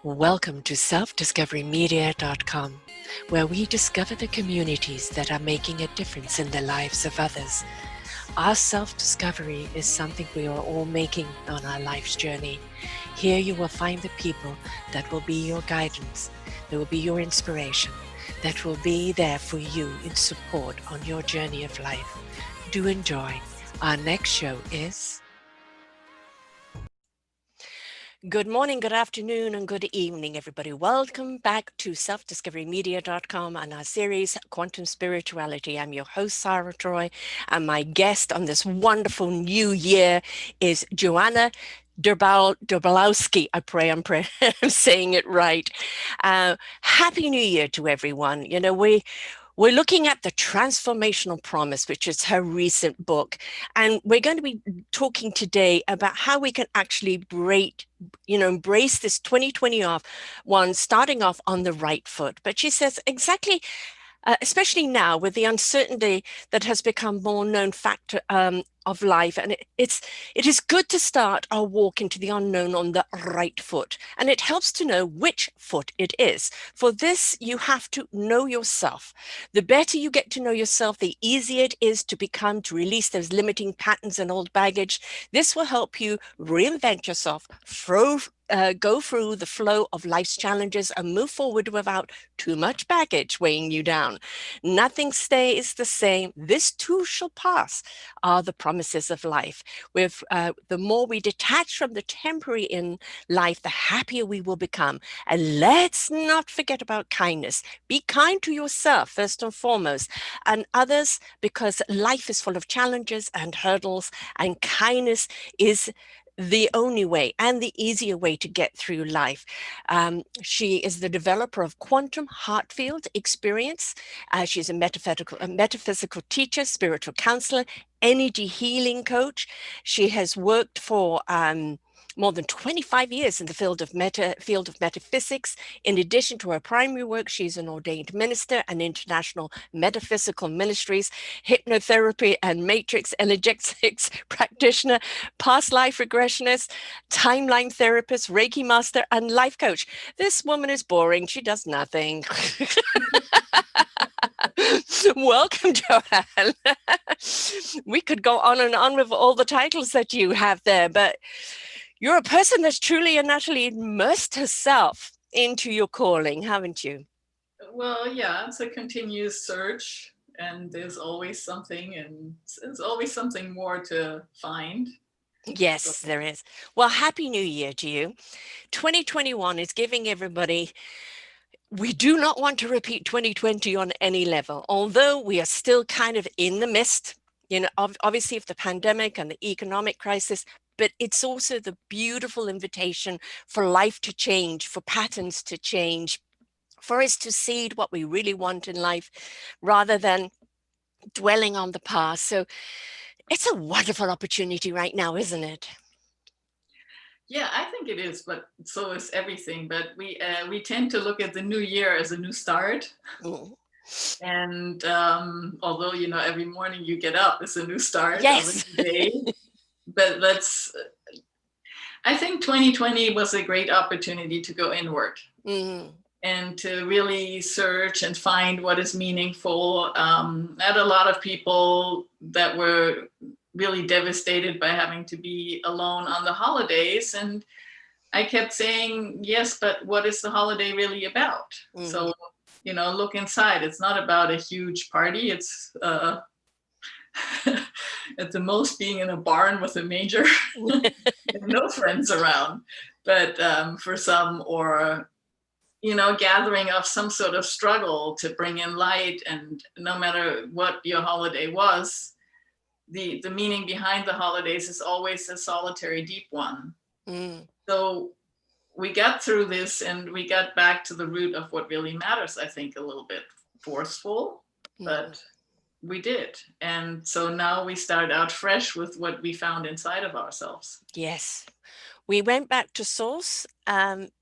Welcome to selfdiscoverymedia.com, where we discover the communities that are making a difference in the lives of others. Our self-discovery is something we are all making on our life's journey. Here you will find the people that will be your guidance, that will be your inspiration, that will be there for you in support on your journey of life. Do enjoy. Our next show is... Good morning, good afternoon, and good evening, everybody. Welcome back to selfdiscoverymedia.com and our series, Quantum Spirituality. I'm your host, Sarah Troy, and my guest on this wonderful new year is Johanna Derbolowsky. I pray I'm saying it right. Happy New Year to everyone. You know, we're looking at the Transformational Promise, which is her recent book. And we're going to be talking today about how we can actually embrace this 2021, starting off on the right foot. But she says exactly, especially now with the uncertainty that has become more known factor of life. And it is good to start our walk into the unknown on the right foot. And it helps to know which foot it is. For this, you have to know yourself. The better you get to know yourself, the easier it is to release those limiting patterns and old baggage. This will help you reinvent yourself, go through the flow of life's challenges and move forward without too much baggage weighing you down. Nothing stays the same. This too shall pass, are the promises of life. The more we detach from the temporary in life, the happier we will become. And let's not forget about kindness. Be kind to yourself, first and foremost, and others, because life is full of challenges and hurdles, and kindness is the only way and the easier way to get through life. She is the developer of quantum heart field experience. She's a metaphysical teacher, spiritual counselor, energy healing coach. She has worked for more than 25 years in the field of metaphysics. In addition to her primary work, she's an ordained minister and international metaphysical ministries, hypnotherapy and matrix energetics practitioner, past life regressionist, timeline therapist, Reiki master, and life coach. This woman is boring. She does nothing. Welcome, Johanna. We could go on and on with all the titles that you have there, but you're a person that's truly and utterly immersed herself into your calling, haven't you? Well, yeah, it's a continuous search, and there's always something, and there's always something more to find. Yes, there is. Well, Happy New Year to you. 2021 is giving everybody... We do not want to repeat 2020 on any level, although we are still kind of in the midst, obviously of the pandemic and the economic crisis, but it's also the beautiful invitation for life to change, for patterns to change, for us to seed what we really want in life rather than dwelling on the past. So it's a wonderful opportunity right now, isn't it? Yeah, I think it is, but so is everything. But we tend to look at the new year as a new start. And although, every morning you get up, it's a new start of a new day. But I think 2020 was a great opportunity to go inward. And to really search and find what is meaningful. I had a lot of people that were really devastated by having to be alone on the holidays. And I kept saying, yes, but what is the holiday really about? So, look inside. It's not about a huge party. It's at the most being in a barn with a manger and no friends around. But for some, or gathering of some sort of struggle to bring in light. And no matter what your holiday was, the meaning behind the holidays is always a solitary, deep one. So we got through this and we got back to the root of what really matters, I think, a little bit forceful, but we did. And so now we start out fresh with what we found inside of ourselves. Yes. We went back to source and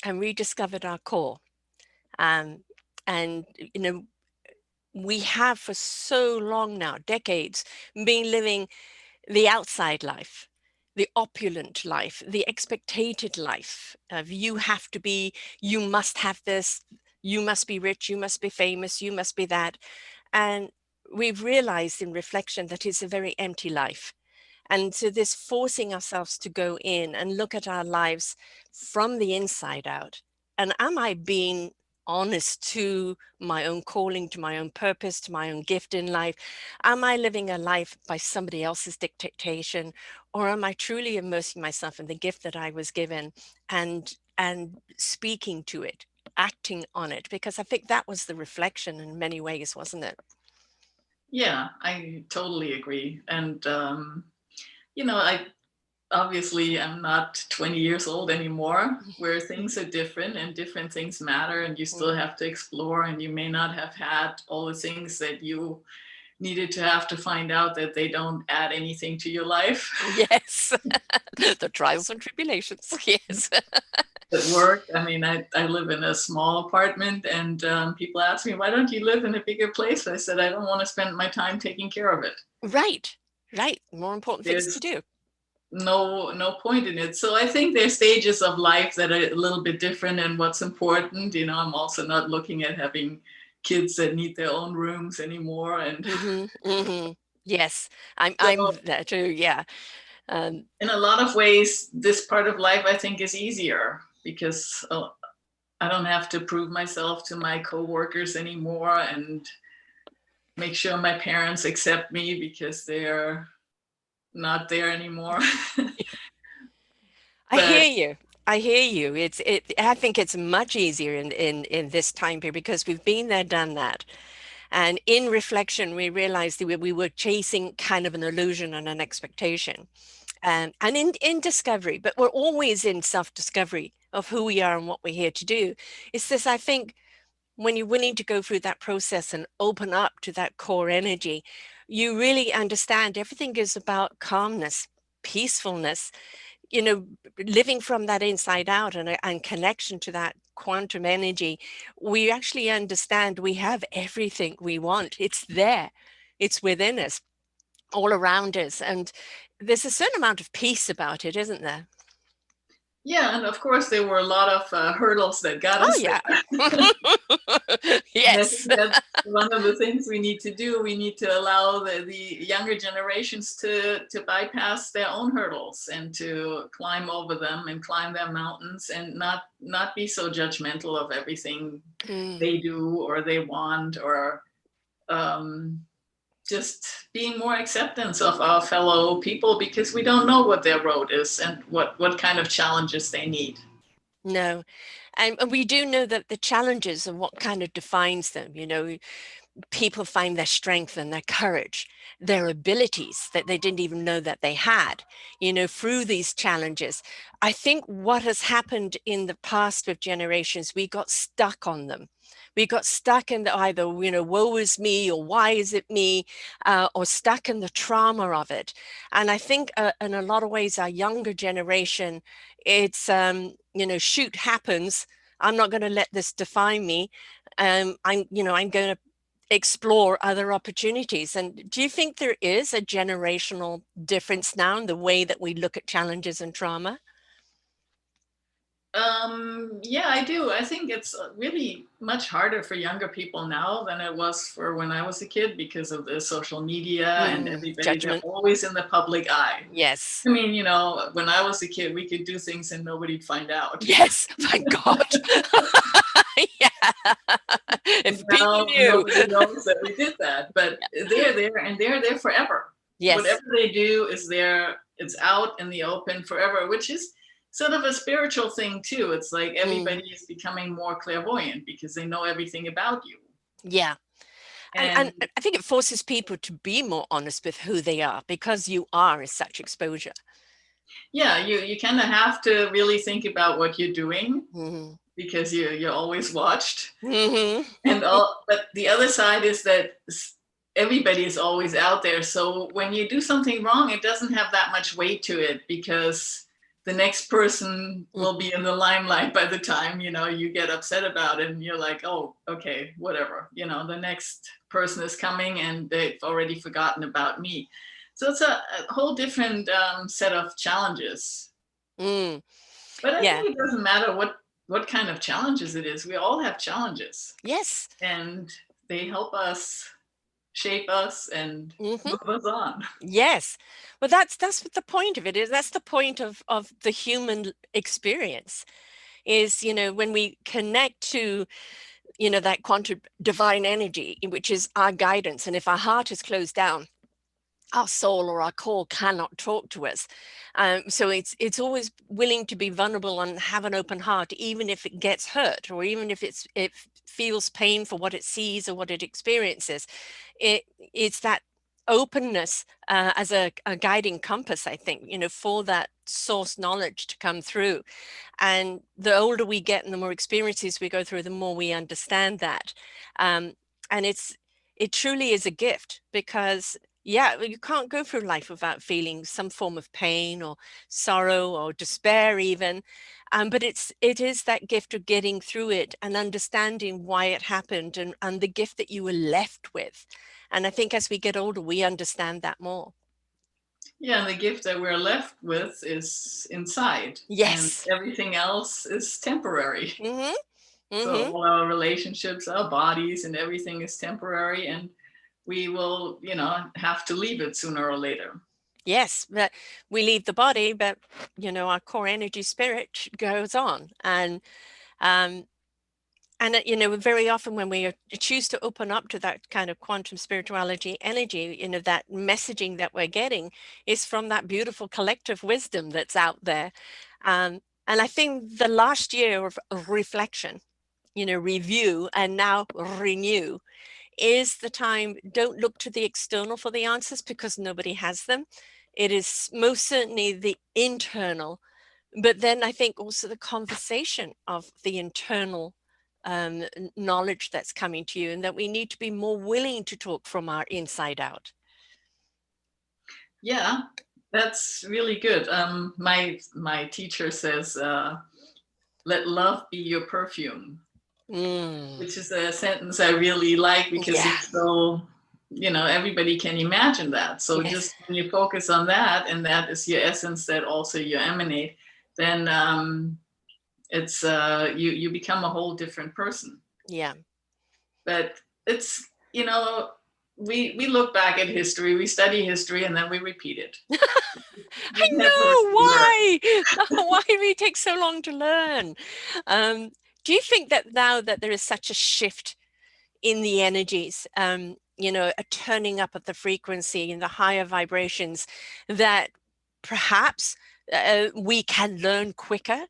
rediscovered our core. And, we have for so long now, decades, been living the outside life. the opulent life, the expectated life of you must have this, you must be rich, you must be famous, you must be that. And we've realized in reflection that it's a very empty life. And so this forcing ourselves to go in and look at our lives from the inside out. And am I being honest to my own calling, to my own purpose, to my own gift in life? Am I living a life by somebody else's dictation? Or am I truly immersing myself in the gift that I was given and speaking to it, acting on it? Because I think that was the reflection in many ways, wasn't it? Yeah, I totally agree. And, I obviously I'm not 20 years old anymore, where things are different and different things matter, and you still Mhm. have to explore, and you may not have had all the things that you needed to have to find out that they don't add anything to your life. Yes, the trials and tribulations. Yes. At work, I mean, I live in a small apartment, and people ask me, why don't you live in a bigger place? I said, I don't want to spend my time taking care of it. Right, right. More important things to There's do. no point in it. So I think there's stages of life that are a little bit different and what's important. I'm also not looking at having kids that need their own rooms anymore. And Yes, I'm so there too. Yeah. Um, in a lot of ways, this part of life I think is easier because I don't have to prove myself to my coworkers anymore and make sure my parents accept me because they're not there anymore. I hear But you. I hear you. I think it's much easier in this time period because we've been there, done that. And in reflection, we realized that we were chasing kind of an illusion and an expectation. And in discovery, but we're always in self-discovery of who we are and what we're here to do. It's this, I think, when you're willing to go through that process and open up to that core energy, you really understand everything is about calmness, peacefulness, you know, living from that inside out and connection to that quantum energy. We actually understand we have everything we want. It's there, it's within us, all around us. And there's a certain amount of peace about it, isn't there? yeah, and of course there were a lot of hurdles that got Oh, us yeah. there. And I Yes. think that's one of the things we need to do. We need to allow the younger generations to bypass their own hurdles and to climb over them and climb their mountains and not be so judgmental of everything Mm. they do or they want, or um, just being more acceptance of our fellow people because we don't know what their road is and what kind of challenges they need. No. And we do know that the challenges and what kind of defines them, people find their strength and their courage, their abilities that they didn't even know that they had, through these challenges. I think what has happened in the past with generations, we got stuck on them. We got stuck in the either, woe is me or why is it me, or stuck in the trauma of it. And I think in a lot of ways, our younger generation, it's, shoot happens. I'm not going to let this define me. I'm going to explore other opportunities. And do you think there is a generational difference now in the way that we look at challenges and trauma? Yeah, I do. I think it's really much harder for younger people now than it was for when I was a kid because of the social media and everybody, they're Judgment. always in the public eye. Yes. I mean, when I was a kid, we could do things and nobody'd find out. Yes. Thank God. Yeah. If people Now knew. nobody knows that we did that, but they're there and they're there forever. Whatever Yes. they do is there, it's out in the open forever, which is sort of a spiritual thing too. It's like Mm, everybody is becoming more clairvoyant because they know everything about you. yeah. And And I think it forces people to be more honest with who they are because you are in such exposure. yeah, you kind of have to really think about what you're doing Hmm. because you're always watched. Hmm. And all, but the other side is that everybody is always out there, so when you do something wrong it doesn't have that much weight to it because the next person will be in the limelight by the time you get upset about it and you're like, oh, okay, whatever, the next person is coming and they've already forgotten about me. So it's a whole different set of challenges. Mm, But I yeah. think it doesn't matter what kind of challenges it is. We all have challenges, Yes. and they help us shape us and Hmm. move us on. Yes. Well, that's what the point of it is. That's the point of the human experience is, when we connect to, that quantum divine energy, which is our guidance. And if our heart is closed down, our soul or our core cannot talk to us. So it's always willing to be vulnerable and have an open heart, even if it gets hurt, or even if it feels pain for what it sees or what it experiences. It's that openness as a guiding compass, I think, for that source knowledge to come through. And the older we get and the more experiences we go through, the more we understand that. And it truly is a gift, because yeah, you can't go through life without feeling some form of pain or sorrow or despair even. But it is that gift of getting through it and understanding why it happened, and the gift that you were left with. And I think as we get older, we understand that more. Yeah, and the gift that we're left with is inside, and Yes. everything else is temporary. Mm-hmm. So Mm-hmm. all our relationships, our bodies, and everything is temporary, and we will, have to leave it sooner or later. Yes, but we leave the body, but our core energy spirit goes on. Um, very often when we choose to open up to that kind of quantum spirituality energy, that messaging that we're getting is from that beautiful collective wisdom that's out there. And I think the last year of reflection, review and now renew is the time. Don't look to the external for the answers, because nobody has them. It is most certainly the internal, but then I think also the conversation of the internal knowledge that's coming to you, and that we need to be more willing to talk from our inside out. Yeah, that's really good. My teacher says, "Let love be your perfume," Mm, which is a sentence I really like because yeah. it's so, everybody can imagine that. So Yes. just when you focus on that, and that is your essence that also you emanate, then it's you become a whole different person. Yeah. But it's, we look back at history, we study history, and then we repeat it. I We never know learn. why. Why do we take so long to learn? Um, do you think that now that there is such a shift in the energies, a turning up of the frequency and the higher vibrations, that perhaps we can learn quicker,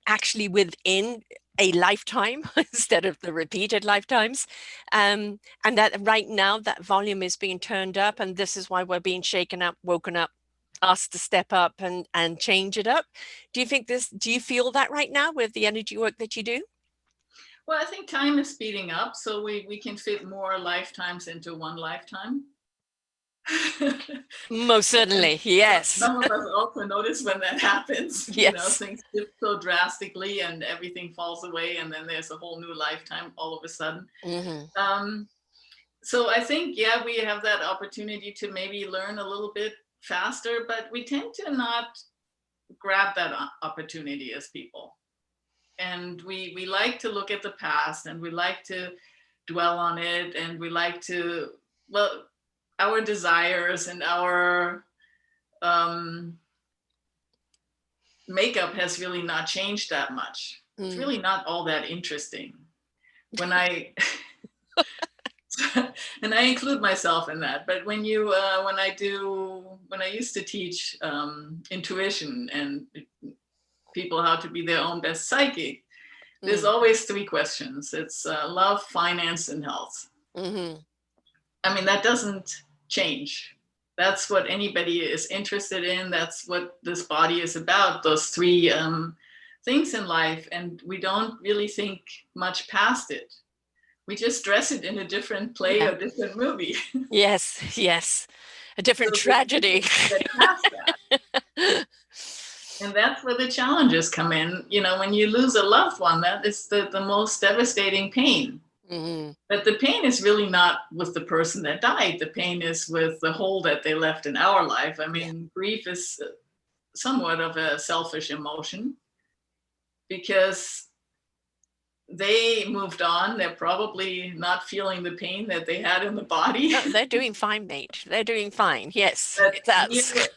actually within a lifetime instead of the repeated lifetimes, and that right now that volume is being turned up, and this is why we're being shaken up, woken up, asked to step up and change it up. Do you feel that right now with the energy work that you do? Well, I think time is speeding up, so we can fit more lifetimes into one lifetime. Most And certainly, yes. some of us also notice when that happens, Yes. things shift so drastically and everything falls away, and then there's a whole new lifetime all of a sudden. Hmm. Um, so I think, yeah, we have that opportunity to maybe learn a little bit faster, but we tend to not grab that opportunity as people. And we like to look at the past, and we like to dwell on it, and we like to, well, our desires and our um, makeup has really not changed that much. It's Mm. really not all that interesting. When I and I include myself in that. But when I used to teach intuition and people how to be their own best psychic, there's Mm. always three questions. It's love, finance, and health. Hmm. I mean, that doesn't change. That's what anybody is interested in. That's what this body is about. Those three things in life, and we don't really think much past it. We just dress it in a different play Yeah. or different movie. Yes. Yes. A different So we tragedy. get past that. And that's where the challenges come in. When you lose a loved one, that is the most devastating pain. But the pain is really not with the person that died. The pain is with the hole that they left in our life. I Yeah. mean, grief is somewhat of a selfish emotion because they moved on. They're probably not feeling the pain that they had in the body. No, they're doing fine, mate. They're doing fine. Yes, But it's us.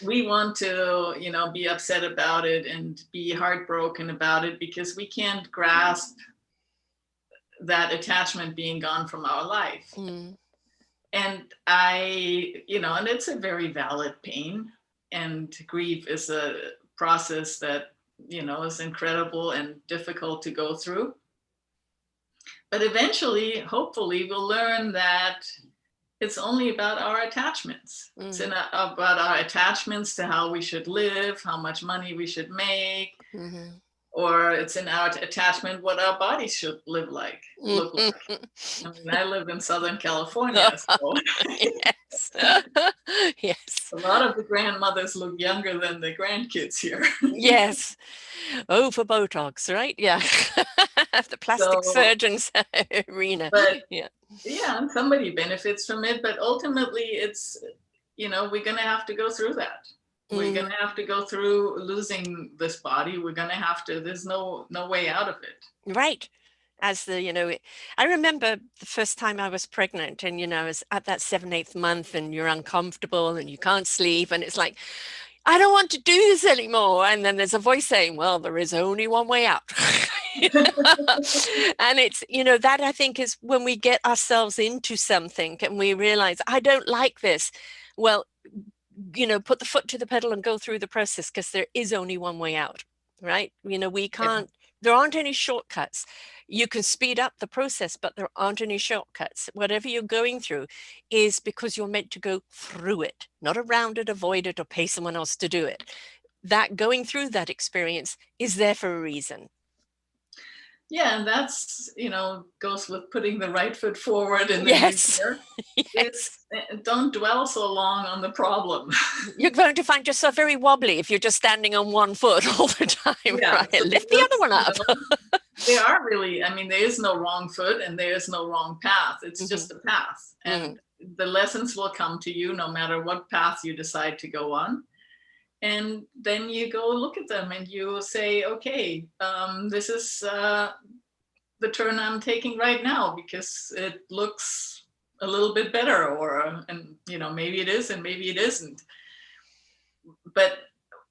we want to, be upset about it and be heartbroken about it because we can't grasp that attachment being gone from our life. And and it's a very valid pain. And grief is a process that, is incredible and difficult to go through. But eventually, hopefully, we'll learn that it's only about our attachments. It's about our attachments to how we should live, how much money we should make, or it's in our attachment what our bodies should look like. I mean, I live in Southern California, so Yes. Yes. a lot of the grandmothers look younger than the grandkids here. Yes. Oh, for Botox, right? Yeah. The plastic surgeons arena. But yeah, and somebody benefits from it, but ultimately it's, we're going to have to go through that. We're going to have to go through losing this body. We're going to have to, there's no way out of it. Right. I remember the first time I was pregnant and, I was at that 7th, 8th month and you're uncomfortable and you can't sleep. And it's like, I don't want to do this anymore. And then there's a voice saying, well, there is only one way out. And it's, that I think is when we get ourselves into something and we realize, I don't like this. Well, put the foot to the pedal and go through the process because there is only one way out, right? We can't, there aren't any shortcuts. You can speed up the process, but there aren't any shortcuts. Whatever you're going through is because you're meant to go through it, not around it, avoid it, or pay someone else to do it. That going through that experience is there for a reason. Yeah, and that's, goes with putting the right foot forward in the yes. new year. Yes. Don't dwell so long on the problem. You're going to find yourself very wobbly if you're just standing on one foot all the time, right? So lift the other one up. There are really, there is no wrong foot and there is no wrong path. It's just a path. And the lessons will come to you no matter what path you decide to go on. And then you go look at them and you say, okay, this is the turn I'm taking right now because it looks a little bit better, and maybe it is and maybe it isn't. But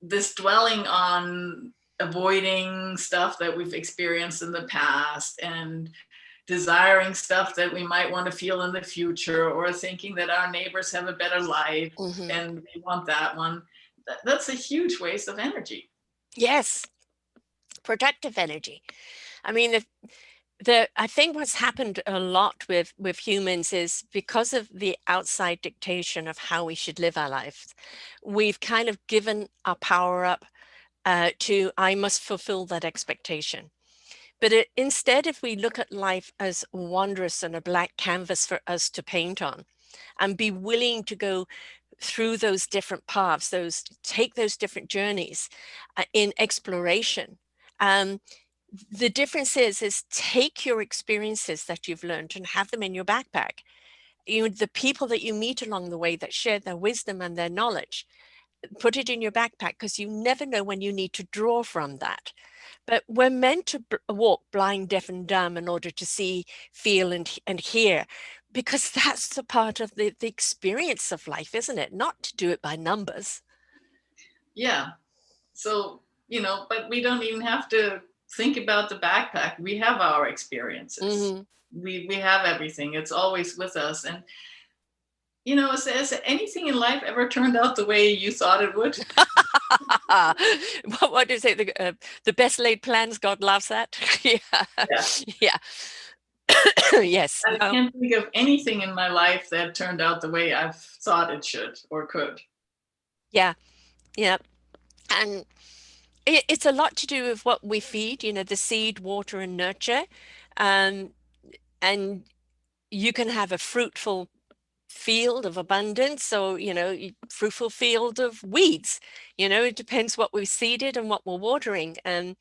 this dwelling on avoiding stuff that we've experienced in the past and desiring stuff that we might want to feel in the future, or thinking that our neighbors have a better life and we want that one, that's a huge waste of energy. Yes. Productive energy. I mean, I think what's happened a lot with humans is because of the outside dictation of how we should live our lives, we've kind of given our power up to, I must fulfill that expectation. But instead, if we look at life as wondrous and a blank canvas for us to paint on and be willing to go through those different paths, take those different journeys in exploration, the difference is take your experiences that you've learned and have them in your backpack. The people that you meet along the way that share their wisdom and their knowledge, put it in your backpack because you never know when you need to draw from that. But we're meant to walk blind, deaf, and dumb in order to see, feel, and hear, because that's the part of the experience of life, isn't it? Not to do it by numbers. Yeah. So, but we don't even have to think about the backpack. We have our experiences. We have everything. It's always with us. And, has anything in life ever turned out the way you thought it would? What do you say? The best laid plans, God laughs at. Yeah. Yes. I can't think of anything in my life that turned out the way I've thought it should or could. Yeah. And it's a lot to do with what we feed, the seed, water, and nurture. And you can have a fruitful field of abundance, or fruitful field of weeds. It depends what we've seeded and what we're watering. And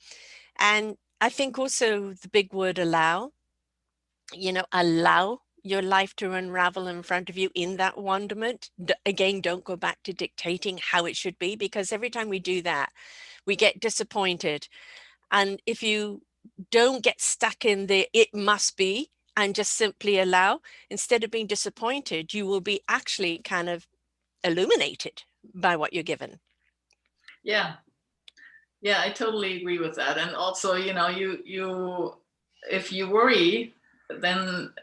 I think also the big word allow. allow your life to unravel in front of you in that wonderment. Again, don't go back to dictating how it should be, because every time we do that, we get disappointed. And if you don't get stuck in the it must be and just simply allow, instead of being disappointed, you will be actually kind of illuminated by what you're given. Yeah. Yeah, I totally agree with that. And also, you if you worry, then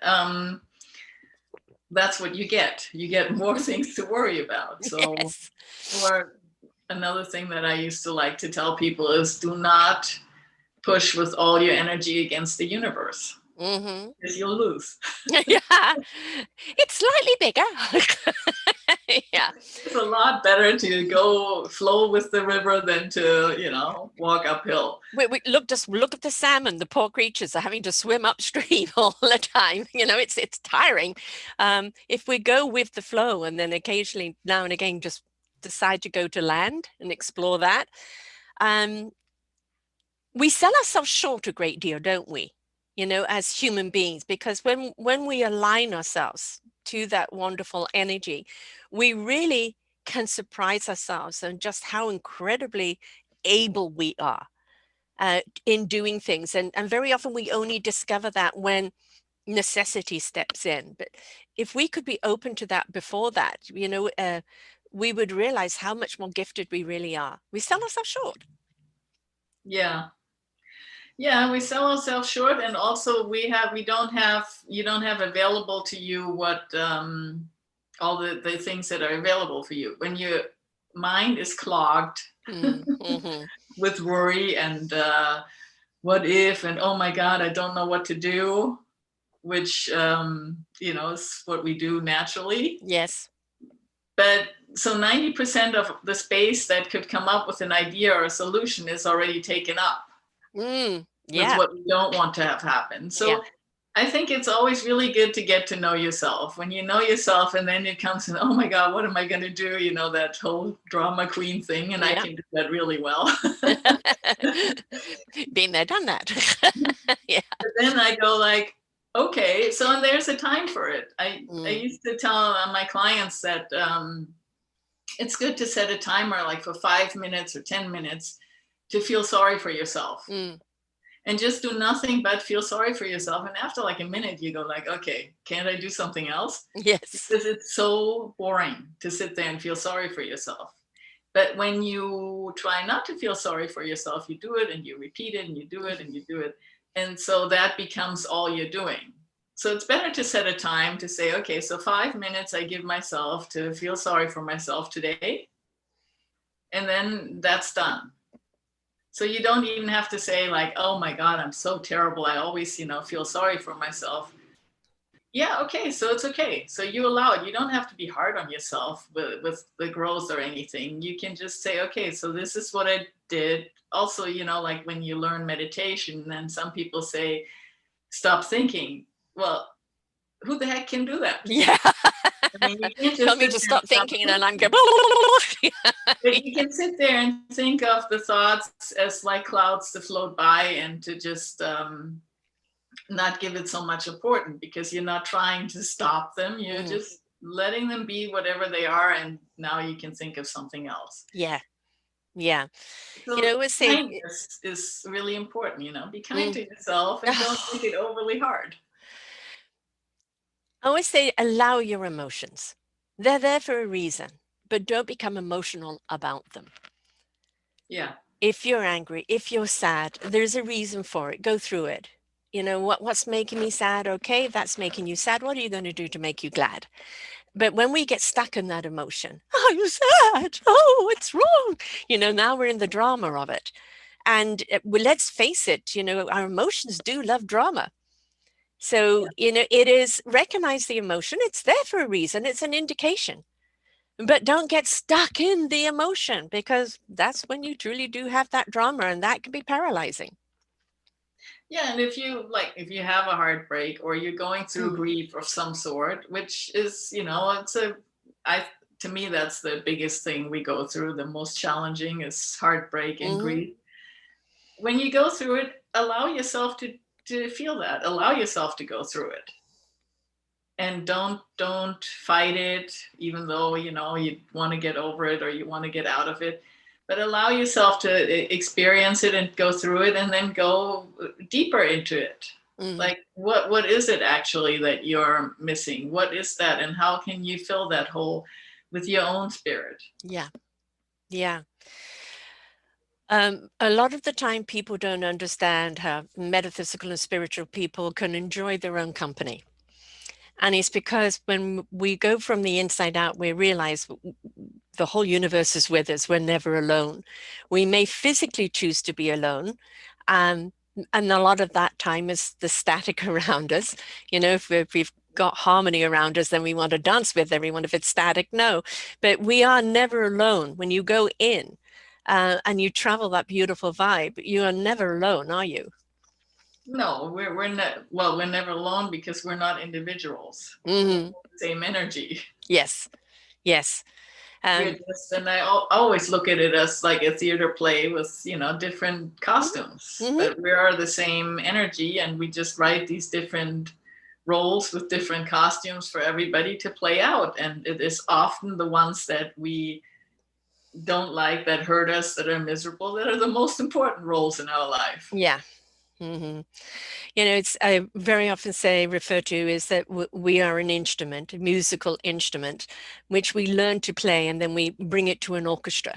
that's what you get. You get more things to worry about. So, Yes. or another thing that I used to like to tell people is do not push with all your energy against the universe, Mm-hmm. because you'll lose. Yeah, it's slightly bigger. Yeah. It's a lot better to go flow with the river than to, walk uphill. Just look at the salmon. The poor creatures are having to swim upstream all the time. It's tiring. If we go with the flow and then occasionally now and again just decide to go to land and explore that, um, we sell ourselves short a great deal, don't we? As human beings, because when we align ourselves to that wonderful energy, we really can surprise ourselves and just how incredibly able we are in doing things. And very often we only discover that when necessity steps in. But if we could be open to that before that, we would realize how much more gifted we really are. We sell ourselves short. Yeah. Yeah, we sell ourselves short, and also we don't have you don't have available to you what all the things that are available for you when your mind is clogged Mm-hmm. with worry and what if, and oh my god, I don't know what to do, which is what we do naturally. Yes. But so 90% of the space that could come up with an idea or a solution is already taken up with Yeah. what we don't want to have happen. Yeah. So I think it's always really good to get to know yourself. When you know yourself, and then it comes in, oh my God, what am I going to do? That whole drama queen thing. And I Yeah. can do that really well. Been there, done that. Yeah. But then I go like, okay, so and there's a time for it. I Mm, used to tell my clients that it's good to set a timer like for 5 minutes or 10 minutes to feel sorry for yourself. mm, And just do nothing but feel sorry for yourself. And after like a minute, you go like, okay, can't I do something else? yes. Because it's so boring to sit there and feel sorry for yourself. But when you try not to feel sorry for yourself, you do it and you repeat it and you do it and you do it. And so that becomes all you're doing. So it's better to set a time to say, okay, so 5 minutes I give myself to feel sorry for myself today. And then that's done. So you don't even have to say like, oh my God, I'm so terrible. I always, feel sorry for myself. Yeah, okay, so it's okay. So you allow it. You don't have to be hard on yourself with the growth or anything. You can just say, okay, so this is what I did. Also, like when you learn meditation, then some people say, stop thinking. Well, who the heck can do that? Yeah. I mean, you can't Tell just me sit to there and stop stop thinking and I'm thinking. going. But you can sit there and think of the thoughts as like clouds to float by and to just not give it so much importance, because you're not trying to stop them. You're Mhm. just letting them be whatever they are. And now you can think of something else. Yeah. Yeah. So We say, kindness is really important. Be kind mm, to yourself and don't make it overly hard. I always say, allow your emotions. They're there for a reason, but don't become emotional about them. Yeah. If you're angry, if you're sad, there's a reason for it. Go through it. What's making me sad? Okay, that's making you sad. What are you going to do to make you glad? But when we get stuck in that emotion, I'm sad. Oh, what's wrong? Now we're in the drama of it. And let's face it, our emotions do love drama. So, Yeah. it is recognize the emotion. It's there for a reason. It's an indication. But don't get stuck in the emotion, because that's when you truly do have that drama, and that can be paralyzing. Yeah, and if you have a heartbreak or you're going through Mm. grief of some sort, which is, I to me that's the biggest thing we go through. The most challenging is heartbreak and Hmm. grief. When you go through it, allow yourself to to feel that. Allow yourself to go through it. And don't fight it, even though, you know, you want to get over it or you want to get out of it. But allow yourself to experience it and go through it, and then go deeper into it. Like, what is it actually that you're missing? What is that? And how can you fill that hole with your own spirit? Yeah. Yeah. A lot of the time, people don't understand how metaphysical and spiritual people can enjoy their own company. And it's because when we go from the inside out, we realize the whole universe is with us. We're never alone. We may physically choose to be alone. And a lot of that time is the static around us. You know, if we've got harmony around us, then we want to dance with everyone. If it's static, no. But we are never alone. When you go in and you travel that beautiful vibe, you are never alone, are you? No, we're not. Well, we're never alone because we're not individuals. We're Mm-hmm. the same energy. Yes. Yes. We're Um, just, and I always look at it as like a theater play with, you know, different costumes, mm-hmm. but we are the same energy, and we just write these different roles with different costumes for everybody to play out. And it is often the ones that we don't like, that hurt us, that are miserable, that are the most important roles in our life. Yeah. Mm-hmm. You know, it's I very often say refer to is that we are an instrument, a musical instrument, which we learn to play, and then we bring it to an orchestra.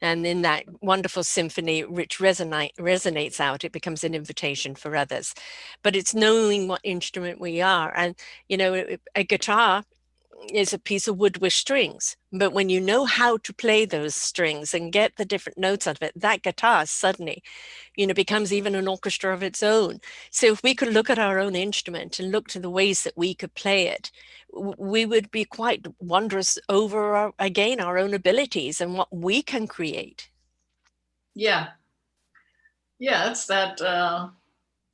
And in that wonderful symphony, which resonates out, it becomes an invitation for others. But it's knowing what instrument we are. And, you know, a guitar is a piece of wood with strings. But when you know how to play those strings and get the different notes out of it, that guitar suddenly, you know, becomes even an orchestra of its own. So if we could look at our own instrument and look to the ways that we could play it, we would be quite wondrous over again, our own abilities and what we can create. Yeah. Yeah. It's that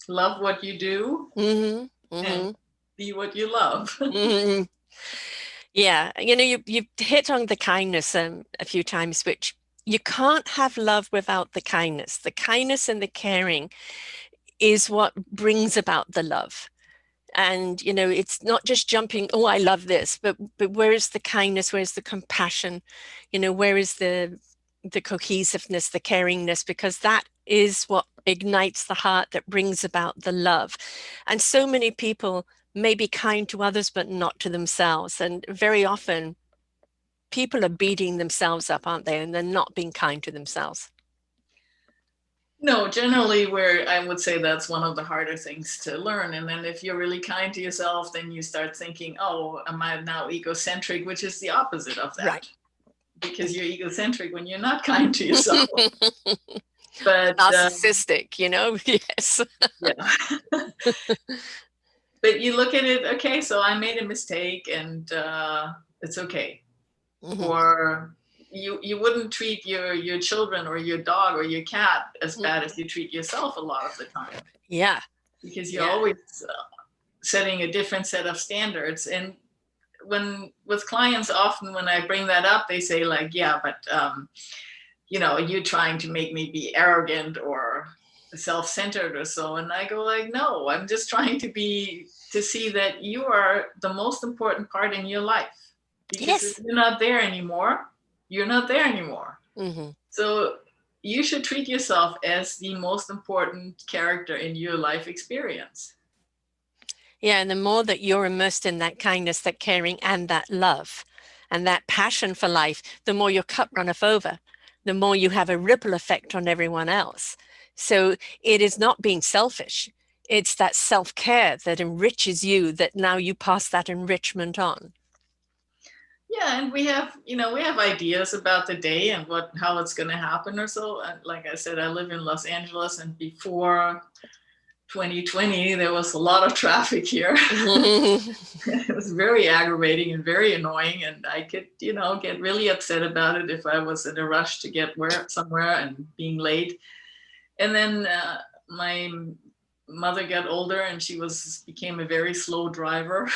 love what you do Mm-hmm. and Mm-hmm. be what you love. Mm-hmm. Yeah, you know, you've hit on the kindness a few times, which you can't have love without the kindness. The kindness and the caring is what brings about the love. And you know, it's not just jumping, oh, I love this, but where is the kindness, where's the compassion, you know, where is the cohesiveness, the caringness, because that is what ignites the heart, that brings about the love. And so many people may be kind to others but not to themselves, and very often people are beating themselves up, aren't they, and they're not being kind to themselves. No, generally, where I would say that's one of the harder things to learn. And then if you're really kind to yourself, then you start thinking, oh, am I now egocentric, which is the opposite of Right. that, because you're egocentric when you're not kind to yourself. But Narcissistic, you know. Yes. yeah. But you look at it, okay, so I made a mistake, and it's okay. Mm-hmm. Or you wouldn't treat your children or your dog or your cat as bad as you treat yourself a lot of the time, Yeah. because you're Yeah. always setting a different set of standards. And when with clients, often when I bring that up, they say like, yeah, but you know, you're trying to make me be arrogant or self-centered or so. And I go like, no, I'm just trying to see that you are the most important part in your life, because if Yes. you're not there anymore, you're not there anymore. Mm-hmm. So you should treat yourself as the most important character in your life experience. Yeah, and the more that you're immersed in that kindness, that caring, and that love, and that passion for life, the more your cup runneth over, the more you have a ripple effect on everyone else. So it is not being selfish. It's that self-care that enriches you, that now you pass that enrichment on. Yeah, and we have, you know, we have ideas about the day and what how it's going to happen or so. And like I said, I live in Los Angeles, and before 2020, there was a lot of traffic here. It was very aggravating and very annoying, and I could, you know, get really upset about it if I was in a rush to get where somewhere and being late. And then my mother got older, and she was became a very slow driver.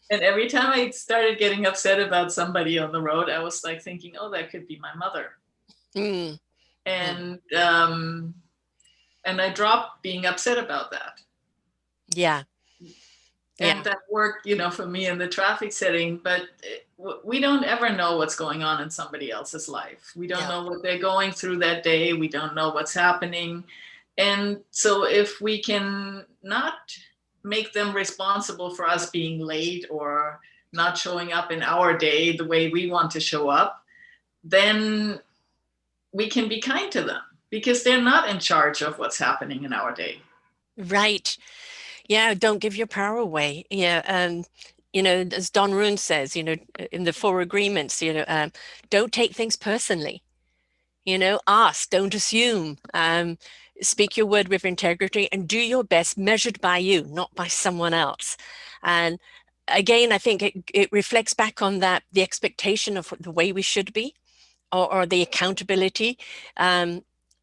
And every time I started getting upset about somebody on the road, I was like thinking, oh, that could be my mother. Mm, mm, And And I dropped being upset about that. Yeah. And Yeah. that worked, for me in the traffic setting, but we don't ever know what's going on in somebody else's life. We don't No. know what they're going through that day. We don't know what's happening. And so if we can not make them responsible for us being late or not showing up in our day the way we want to show up, then we can be kind to them because they're not in charge of what's happening in our day. Right. Yeah, don't give your power away. Yeah, as Don Roon says, in the Four Agreements, don't take things personally. Ask, don't assume. Speak your word with integrity and do your best, measured by you, not by someone else. And again, I think it reflects back on that the expectation of the way we should be, or the accountability.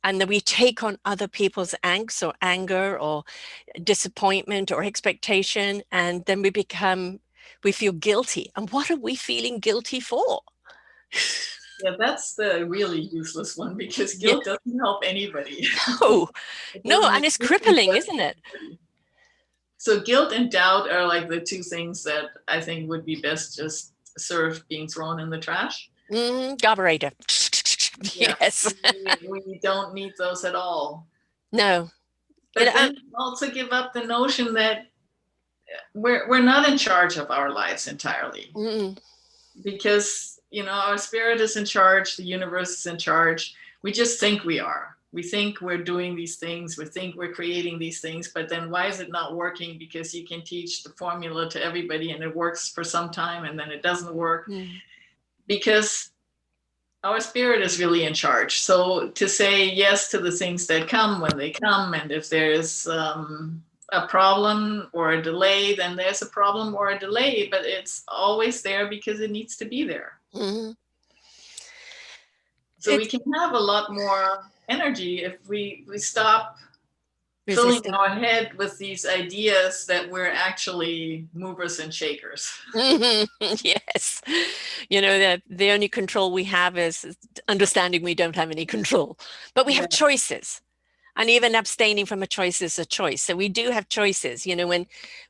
And that we take on other people's angst or anger or disappointment or expectation, and then we feel guilty. And what are we feeling guilty for? Yeah, that's the really useless one because Yeah, guilt doesn't help anybody. no, It no, doesn't and it's really crippling, work isn't for it? anybody. So guilt and doubt are like the two things that I think would be best just served being thrown in the trash. Carburetor. Yeah, Yes. we don't need those at all. No. But then also give up the notion that we're not in charge of our lives entirely. Mm, Because our spirit is in charge, the universe is in charge. We just think we are. We think we're doing these things, we think we're creating these things, but then why is it not working? Because you can teach the formula to everybody and it works for some time and then it doesn't work. mm. Because our spirit is really in charge. So to say yes to the things that come when they come, and if there's a problem or a delay, then there's a problem or a delay, but it's always there because it needs to be there. Mm. So we It's can have a lot more energy if we stop filling resisting. our head with these ideas that we're actually movers and shakers. Yes. The only control we have is understanding we don't have any control, but we Yeah. have choices. And even abstaining from a choice is a choice. So we do have choices.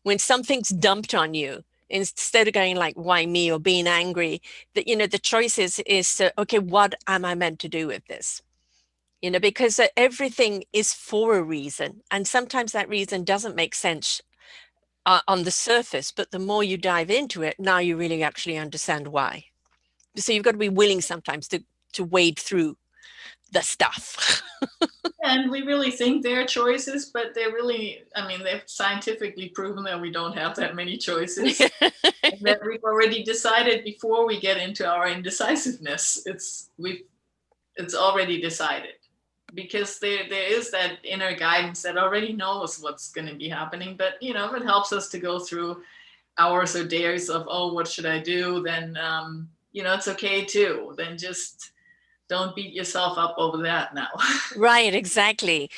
When something's dumped on you, instead of going like, why me, or being angry, that, the choice is okay, what am I meant to do with this? Because everything is for a reason. And sometimes that reason doesn't make sense on the surface, but the more you dive into it, now you really actually understand why. So you've got to be willing sometimes to wade through the stuff. And we really think they're choices, but they're really, I mean, they've scientifically proven that we don't have that many choices. And that we've already decided before we get into our indecisiveness. It's already decided. Because there is that inner guidance that already knows what's going to be happening. But, it helps us to go through hours or days of, oh, what should I do? Then, it's okay too. Then just don't beat yourself up over that now. Right, exactly.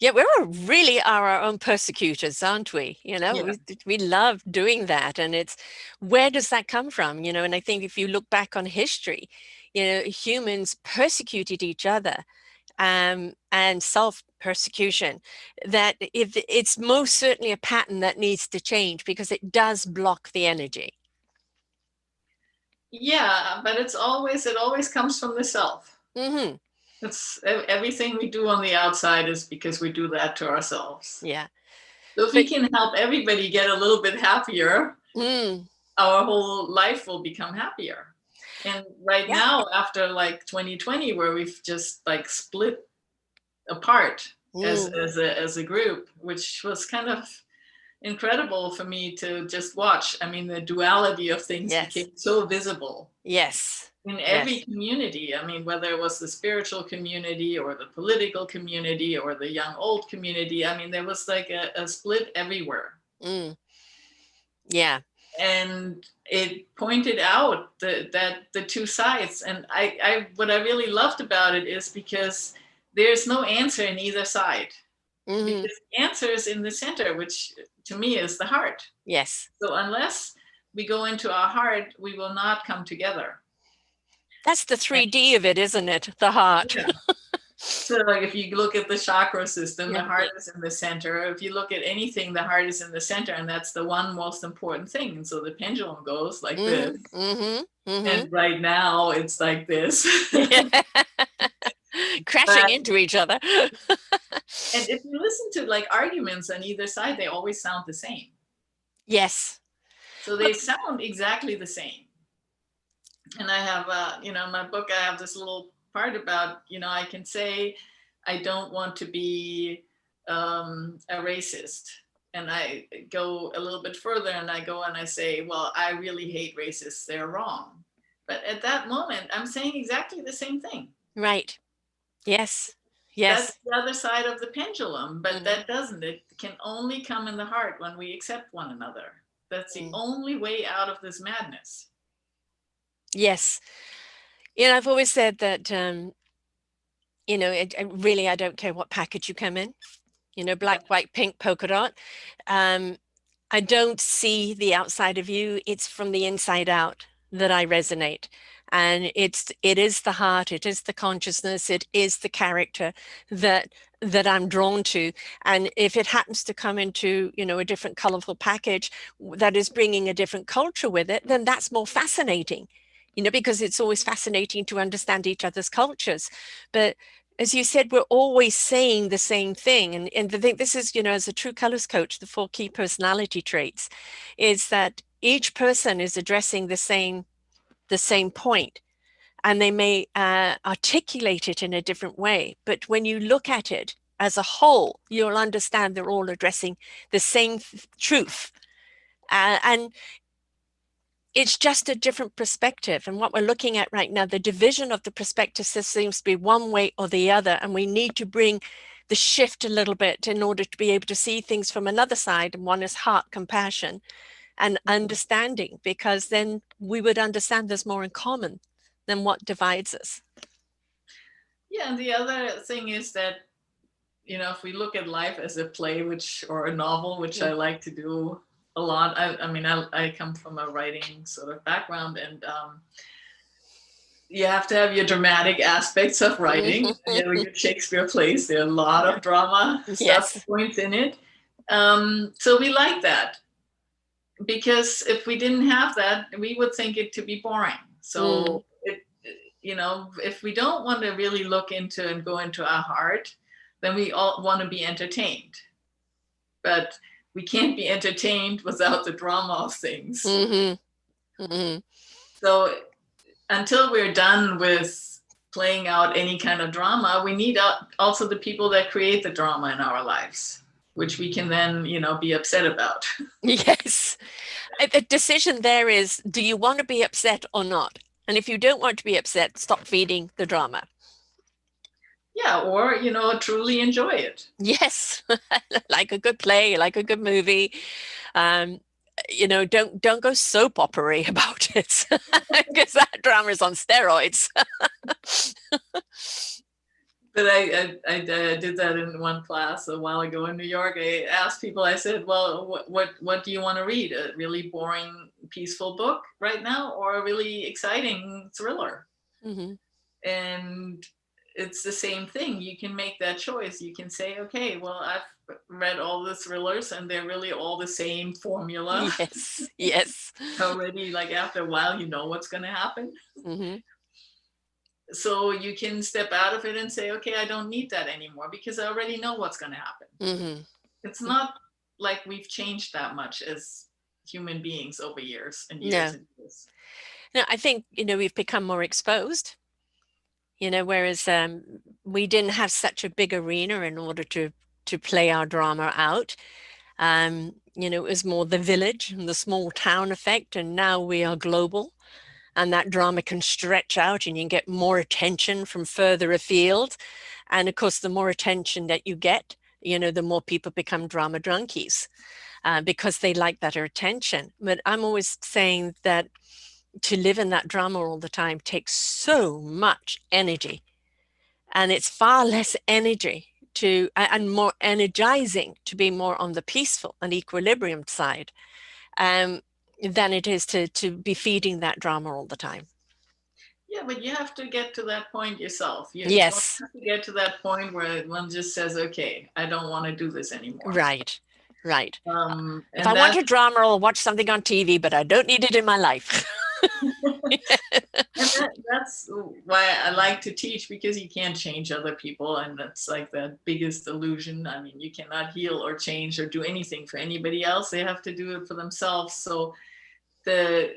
Yeah, we really are our own persecutors, aren't we? Yeah. We love doing that. And it's, where does that come from? And I think if you look back on history, humans persecuted each other, and self-persecution, that if it's most certainly a pattern that needs to change because it does block the energy. Yeah, but it always comes from the self. Mm-hmm. It's everything we do on the outside is because we do that to ourselves. Yeah. So if we But can help everybody get a little bit happier, our whole life will become happier. And right yeah. now, after like 2020, where we've just like split apart as a group, which was kind of incredible for me to just watch. I mean, the duality of things Yes. became so visible Yes. in every Yes. community. I mean, whether it was the spiritual community or the political community or the young old community, I mean, there was like a split everywhere. Yeah. And it pointed out that the two sides. And what I really loved about it is because there's no answer in either side. Because the answer is in the center, which to me is the heart. Yes. So unless we go into our heart, we will not come together. That's the 3D of it, isn't it? The heart. Yeah. So like if you look at the chakra system, the Yeah. heart is in the center. If you look at anything, the heart is in the center, and that's the one most important thing. And so the pendulum goes like this. Mm-hmm. Mm-hmm. Mm-hmm. And right now it's like this. Yeah. Crashing But into each other. and if you listen to like arguments on either side, they always sound the same. Yes. So they sound exactly the same. And I have, in my book, I have this little part about, I can say, I don't want to be a racist. And I go a little bit further and I go and I say, well, I really hate racists. They're wrong. But at that moment, I'm saying exactly the same thing. Right. Yes. That's Yes. the other side of the pendulum, but Mm. that doesn't. It can only come in the heart when we accept one another. That's the Mm. only way out of this madness. Yes. I've always said that, really, I don't care what package you come in, Yeah. black, white, pink, polka dot. Um, I don't see the outside of you. It's from the inside out that I resonate. And it is the heart, it is the consciousness, it is the character that I'm drawn to. And if it happens to come into, a different colorful package that is bringing a different culture with it, then that's more fascinating, because it's always fascinating to understand each other's cultures. But as you said, we're always saying the same thing. And I think this is, as a true colors coach, the 4 key personality traits is that each person is addressing the same point, and they may articulate it in a different way. But when you look at it as a whole, you'll understand they're all addressing the same truth. And it's just a different perspective. And what we're looking at right now, the division of the perspective seems to be one way or the other. And we need to bring the shift a little bit in order to be able to see things from another side. And one is heart, compassion, and understanding, because then we would understand there's more in common than what divides us. Yeah, and the other thing is that, if we look at life as a play, or a novel, which I like to do a lot. I come from a writing sort of background, and you have to have your dramatic aspects of writing. Your Shakespeare plays, there are a lot of drama stuff Yes. points in it. So we like that, because if we didn't have that, we would think it to be boring. So if we don't want to really look into and go into our heart, then we all want to be entertained. But we can't be entertained without the drama of things. Mm-hmm. Mm-hmm. So until we're done with playing out any kind of drama, we need also the people that create the drama in our lives, which we can then, be upset about. Yes. The decision there is, do you want to be upset or not? And if you don't want to be upset, stop feeding the drama. Yeah, or, truly enjoy it. Yes. Like a good play, like a good movie. Um, don't go soap opera about it, because that drama is on steroids. But I did that in one class a while ago in New York. I asked people, I said, well, what do you want to read? A really boring, peaceful book right now, or a really exciting thriller? Mm-hmm. And it's the same thing. You can make that choice. You can say, okay, well, I've read all the thrillers and they're really all the same formula. Yes. Yes. Already, like after a while, you know what's going to happen. Mm-hmm. So you can step out of it and say, okay, I don't need that anymore, because I already know what's going to happen. Mm-hmm. It's not like we've changed that much as human beings over years and years No. and years. No, I think, we've become more exposed, whereas we didn't have such a big arena in order to play our drama out. It was more the village and the small town effect, and now we are global, and that drama can stretch out and you can get more attention from further afield. And of course, the more attention that you get, the more people become drama drunkies, because they like that attention. But I'm always saying that to live in that drama all the time takes so much energy, and it's far less energy and more energizing to be more on the peaceful and equilibrium side, than it is to be feeding that drama all the time. Yeah, but you have to get to that point yourself. One Yes. has to get to that point where one just says, okay, I don't want to do this anymore. Right. Right. If I And want that a drama, I'll watch something on TV, but I don't need it in my life. and that's why I like to teach, because you can't change other people, and that's like the biggest illusion. I mean, you cannot heal or change or do anything for anybody else. They have to do it for themselves. So the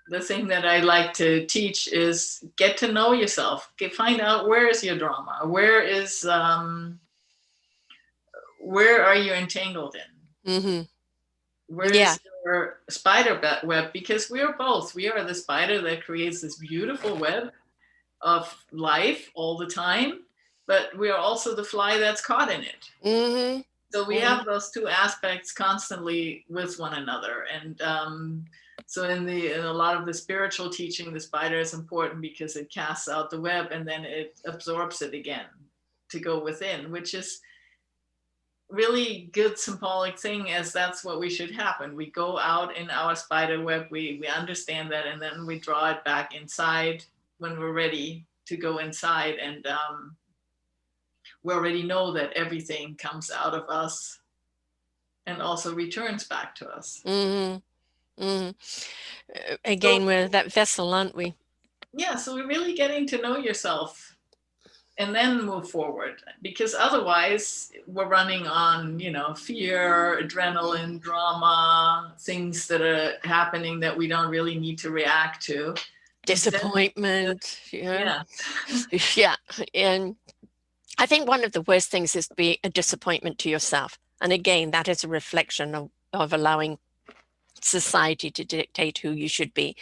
the thing that I like to teach is get to know yourself. Find out, where is your drama, where are you entangled in, Mm-hmm. where Yeah. is your spider web, because we are both. We are the spider that creates this beautiful web of life all the time, but we are also the fly that's caught in it. Mm-hmm. So we Mm-hmm. have those two aspects constantly with one another. And so in a lot of the spiritual teaching, the spider is important because it casts out the web and then it absorbs it again to go within, which is really good symbolic thing, as that's what we should happen. We go out in our spider web, we understand that, and then we draw it back inside when we're ready to go inside. And we already know that everything comes out of us and also returns back to us. Mm-hmm. Mm-hmm. Again, So we're that vessel, aren't we? yeah, so we're really getting to know yourself and then move forward, because otherwise we're running on, fear, adrenaline, drama, things that are happening that we don't really need to react to. Instead, Disappointment, yeah, yeah. And I think one of the worst things is to be a disappointment to yourself. And again, that is a reflection of allowing society to dictate who you should be.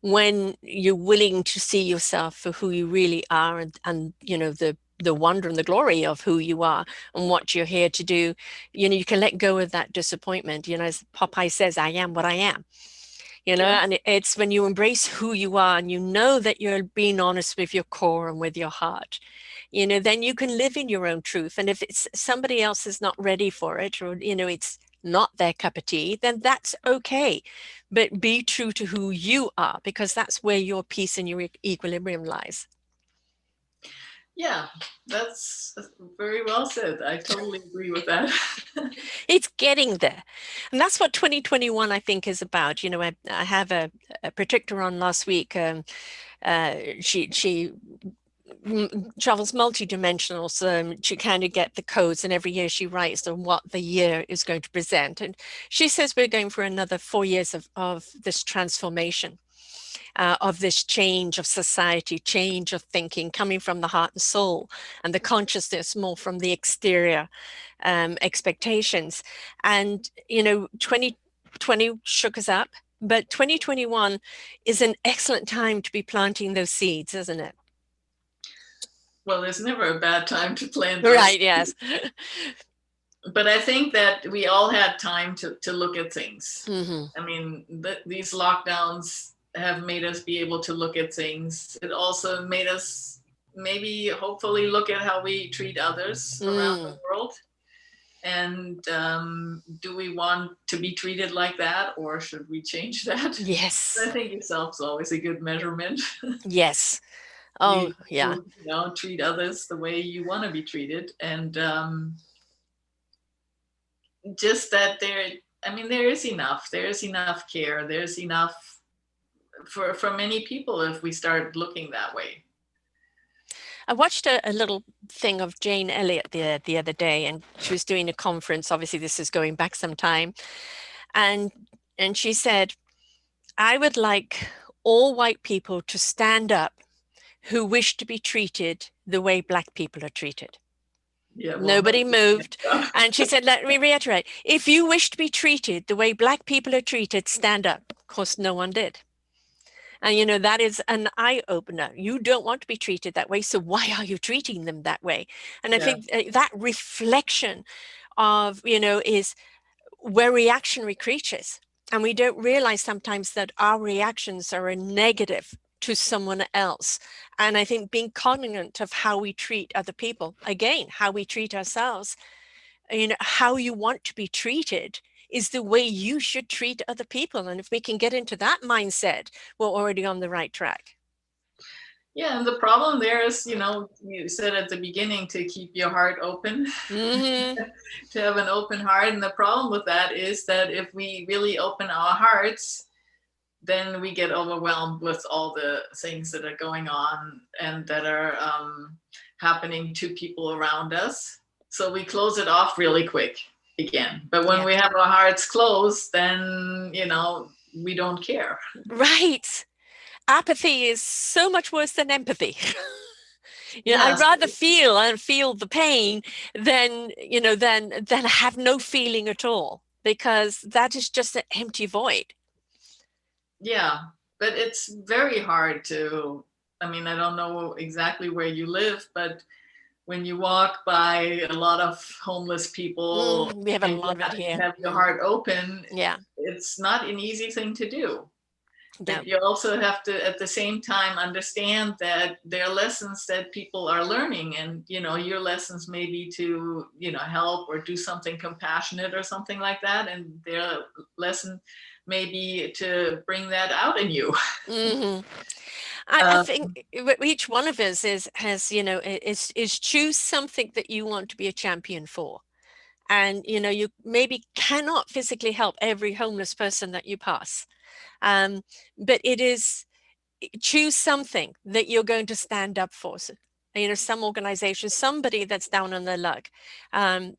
When you're willing to see yourself for who you really are, and the wonder and the glory of who you are and what you're here to do, you can let go of that disappointment. As Popeye says, I am what I am. yeah, And it's when you embrace who you are and you know that you're being honest with your core and with your heart, then you can live in your own truth. And if it's somebody else is not ready for it, or it's not their cup of tea, then that's okay. But be true to who you are, because that's where your peace and your equilibrium lies. yeah, that's very well said. I totally agree with that. It's getting there. And that's what 2021, I think, is about. I have a predictor on last week. She travels multidimensional, so to kind of get the codes, and every year she writes on what the year is going to present. And she says we're going for another 4 years of this transformation, of this change of society, change of thinking, coming from the heart and soul, and the consciousness more from the exterior expectations. And 2020 shook us up, but 2021 is an excellent time to be planting those seeds, isn't it? Well, there's never a bad time to plant those. Right, yes. But I think that we all had time to look at things. Mm-hmm. I mean, these lockdowns have made us be able to look at things. It also made us maybe hopefully look at how we treat others around the Mm. world. And do we want to be treated like that, or should we change that? I Yes. think yourself's always a good measurement. Yes. You, Oh, yeah. treat others the way you want to be treated. And just that there is enough care, there's enough for many people if we start looking that way. I watched a little thing of Jane Elliott the other day, and she was doing a conference. Obviously, this is going back some time. And she said, I would like all white people to stand up who wish to be treated the way Black people are treated. Yeah, well, Nobody nobody moved. stands up. And she said, let me reiterate, if you wish to be treated the way Black people are treated, stand up. Of course, no one did. And that is an eye opener. You don't want to be treated that way. So why are you treating them that way? And I Yeah, think that reflection of, is we're reactionary creatures. And we don't realize sometimes that our reactions are a negative to someone else. And I think being cognizant of how we treat other people, again, how we treat ourselves, how you want to be treated is the way you should treat other people. And if we can get into that mindset, we're already on the right track. Yeah, and the problem there is, you said at the beginning to keep your heart open, Mm-hmm. to have an open heart. And the problem with that is that if we really open our hearts, then we get overwhelmed with all the things that are going on and that are happening to people around us. So we close it off really quick again. But when Yeah. we have our hearts closed, then, we don't care. Right. Apathy is so much worse than empathy. I'd Yes. rather feel the pain than, than have no feeling at all, because that is just an empty void. Yeah. But it's very hard to, I mean, I don't know exactly where you live, but when you walk by a lot of homeless people We have a and you lot of it here. have your heart open, Yeah. it's not an easy thing to do. No. But you also have to, at the same time, understand that there are lessons that people are learning, and your lessons may be to help or do something compassionate or something like that, and their lesson may be to bring that out in you. Mm-hmm. I Uh, think each one of us is choose something that you want to be a champion for. And you maybe cannot physically help every homeless person that you pass, but it is, choose something that you're going to stand up for. So, some organization, somebody that's down on their luck, and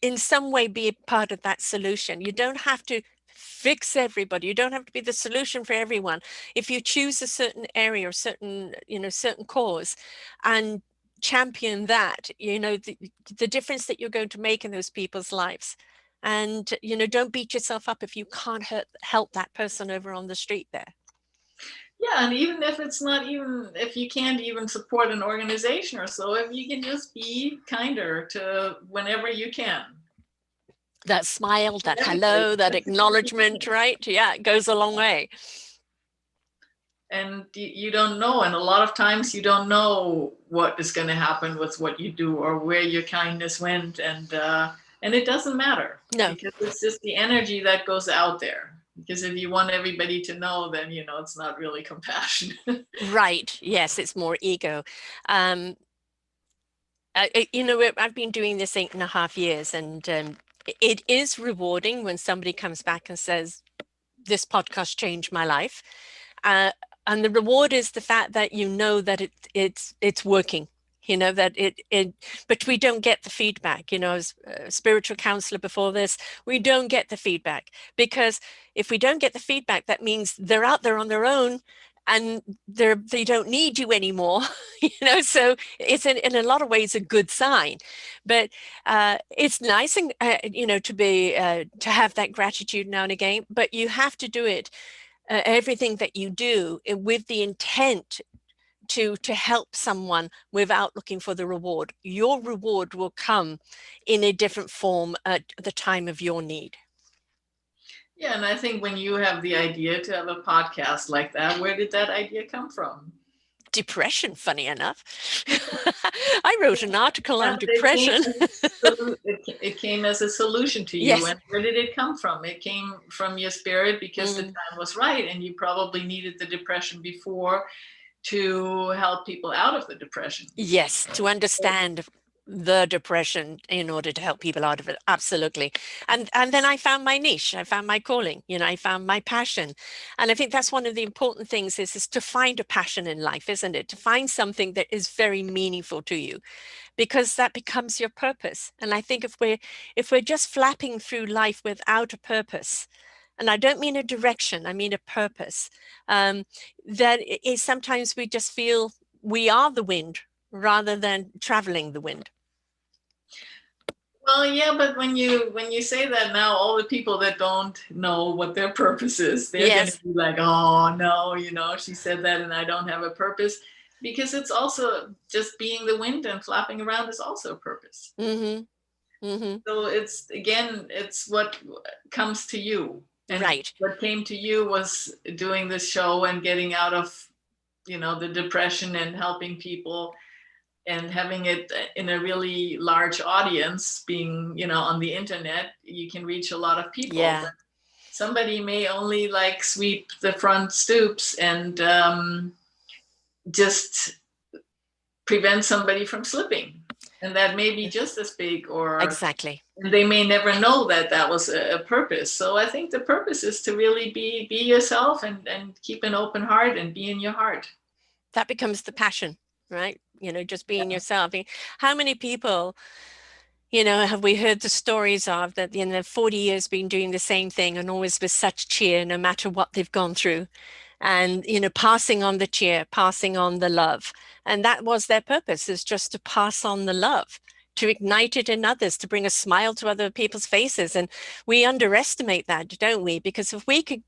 in some way be a part of that solution. You don't have to fix everybody. You don't have to be the solution for everyone. If you choose a certain area or certain cause and champion that, the difference that you're going to make in those people's lives. And, don't beat yourself up if you can't help that person over on the street there. yeah, and even if it's not even, if you can't even support an organization or so, if you can just be kinder to whenever you can. That smile, that Everybody. hello, that acknowledgement, right? Yeah, it goes a long way. And you don't know, and a lot of times you don't know what is going to happen with what you do or where your kindness went, and it doesn't matter, No, because it's just the energy that goes out there. Because if you want everybody to know, then it's not really compassion. right. Yes, it's more ego. Um, I've been doing this 8.5 years, and it is rewarding when somebody comes back and says, this podcast changed my life. Uh, and the reward is the fact that that it's working. That but we don't get the feedback. As a spiritual counselor before this, we don't get the feedback, because if we don't get the feedback, that means they're out there on their own, and they don't need you anymore. So it's in a lot of ways a good sign. But it's nice, and to be to have that gratitude now and again, but you have to do it, everything that you do, with the intent to help someone without looking for the reward. Your reward will come in a different form at the time of your need. Yeah, and I think when you have the idea to have a podcast like that, where did that idea come from? Depression, funny enough. I wrote an article on And it came depression. it came as a solution to you. Yes. And where did it come from? It came from your spirit because the Mm, time was right, and you probably needed the depression before to help people out of the depression. yes, to understand the depression in order to help people out of it. Absolutely. And then I found my niche. I found my calling. I found my passion. And I think that's one of the important things is to find a passion in life, isn't it? To find something that is very meaningful to you, because that becomes your purpose. And I think if we're just flapping through life without a purpose, and I don't mean a direction, I mean a purpose, that sometimes we just feel we are the wind rather than traveling the wind. Well, yeah, but when you say that now, all the people that don't know what their purpose is, they're going to Yes. be like, "Oh no, she said that, and I don't have a purpose," because it's also just being the wind and flapping around is also a purpose. Mm-hmm. Mm-hmm. So it's what comes to you, and Right. what came to you was doing this show and getting out of the depression and helping people and having it in a really large audience. Being on the internet, you can reach a lot of people, Yeah. but somebody may only like sweep the front stoops and just prevent somebody from slipping. And that may be just as big, or Exactly. they may never know that that was a purpose. So I think the purpose is to really be yourself, and keep an open heart and be in your heart. That becomes the passion, right? Just being yourself. How many people, have we heard the stories of that, 40 years been doing the same thing and always with such cheer, no matter what they've gone through, and, passing on the cheer, passing on the love. And that was their purpose, is just to pass on the love, to ignite it in others, to bring a smile to other people's faces. And we underestimate that, don't we? Because if we could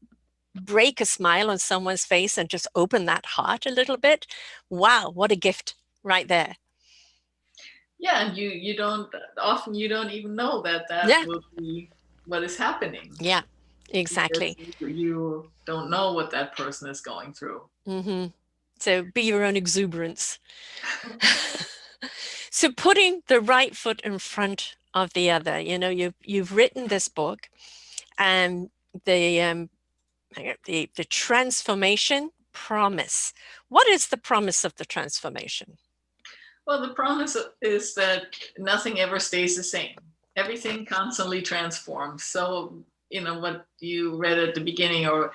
break a smile on someone's face and just open that heart a little bit, wow, what a gift right there. Yeah, and you don't often, you don't even know that that Yeah, will be what is happening, yeah, because exactly. you don't know what that person is going through. Hmm. So be your own exuberance. So putting the right foot in front of the other, you've written this book, and the the transformation promise. What is the promise of the transformation? Well, the promise is that nothing ever stays the same. Everything constantly transforms. So, what you read at the beginning, or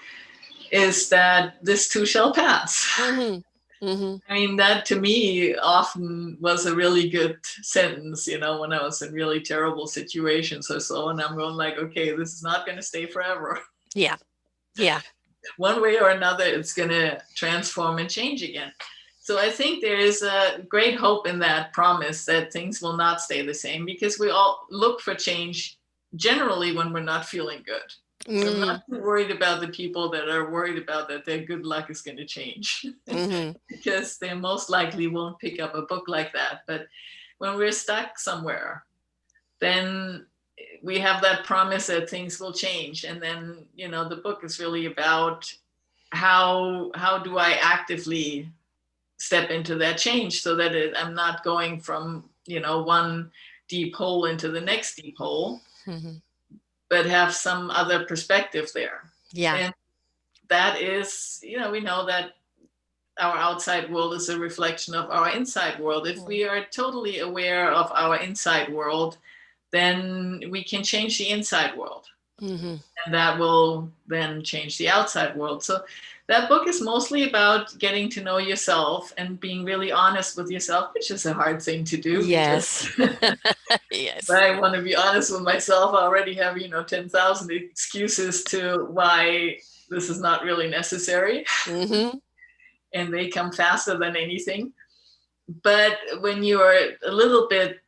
is that this too shall pass. Mm-hmm. Mm-hmm. I mean, that to me often was a really good sentence, when I was in really terrible situations or so. And I'm going like, okay, this is not going to stay forever. Yeah. Yeah. One way or another, it's going to transform and change again. So I think there is a great hope in that promise that things will not stay the same, because we all look for change generally when we're not feeling good. So I'm Mm-hmm. not too worried about the people that are worried about that their good luck is going to change, Mm-hmm. because they most likely won't pick up a book like that. But when we're stuck somewhere, then we have that promise that things will change. And then, the book is really about how do I actively step into that change, so that I'm not going from, one deep hole into the next deep hole, Mm-hmm. but have some other perspective there. Yeah. And that is, we know that our outside world is a reflection of our inside world. If we are totally aware of our inside world, then we can change the inside world. Mm-hmm. And that will then change the outside world. So that book is mostly about getting to know yourself and being really honest with yourself, which is a hard thing to do, because Yes. Yes. I want to be honest with myself. I already have, 10,000 excuses to why this is not really necessary. Mm-hmm. And they come faster than anything. But when you're a little bit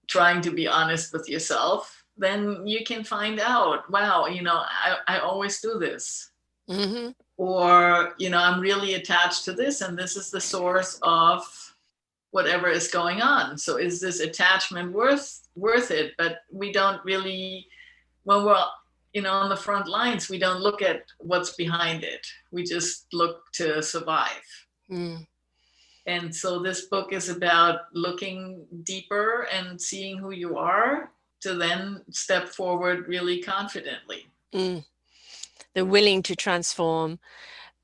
trying to be honest with yourself, then you can find out, wow, I always do this. Mm-hmm. Or, I'm really attached to this, and this is the source of whatever is going on. So is this attachment worth it? But we don't really, when we're, on the front lines, we don't look at what's behind it. We just look to survive. Mm. And so this book is about looking deeper and seeing who you are, to then step forward really confidently. Mm. They're willing to transform,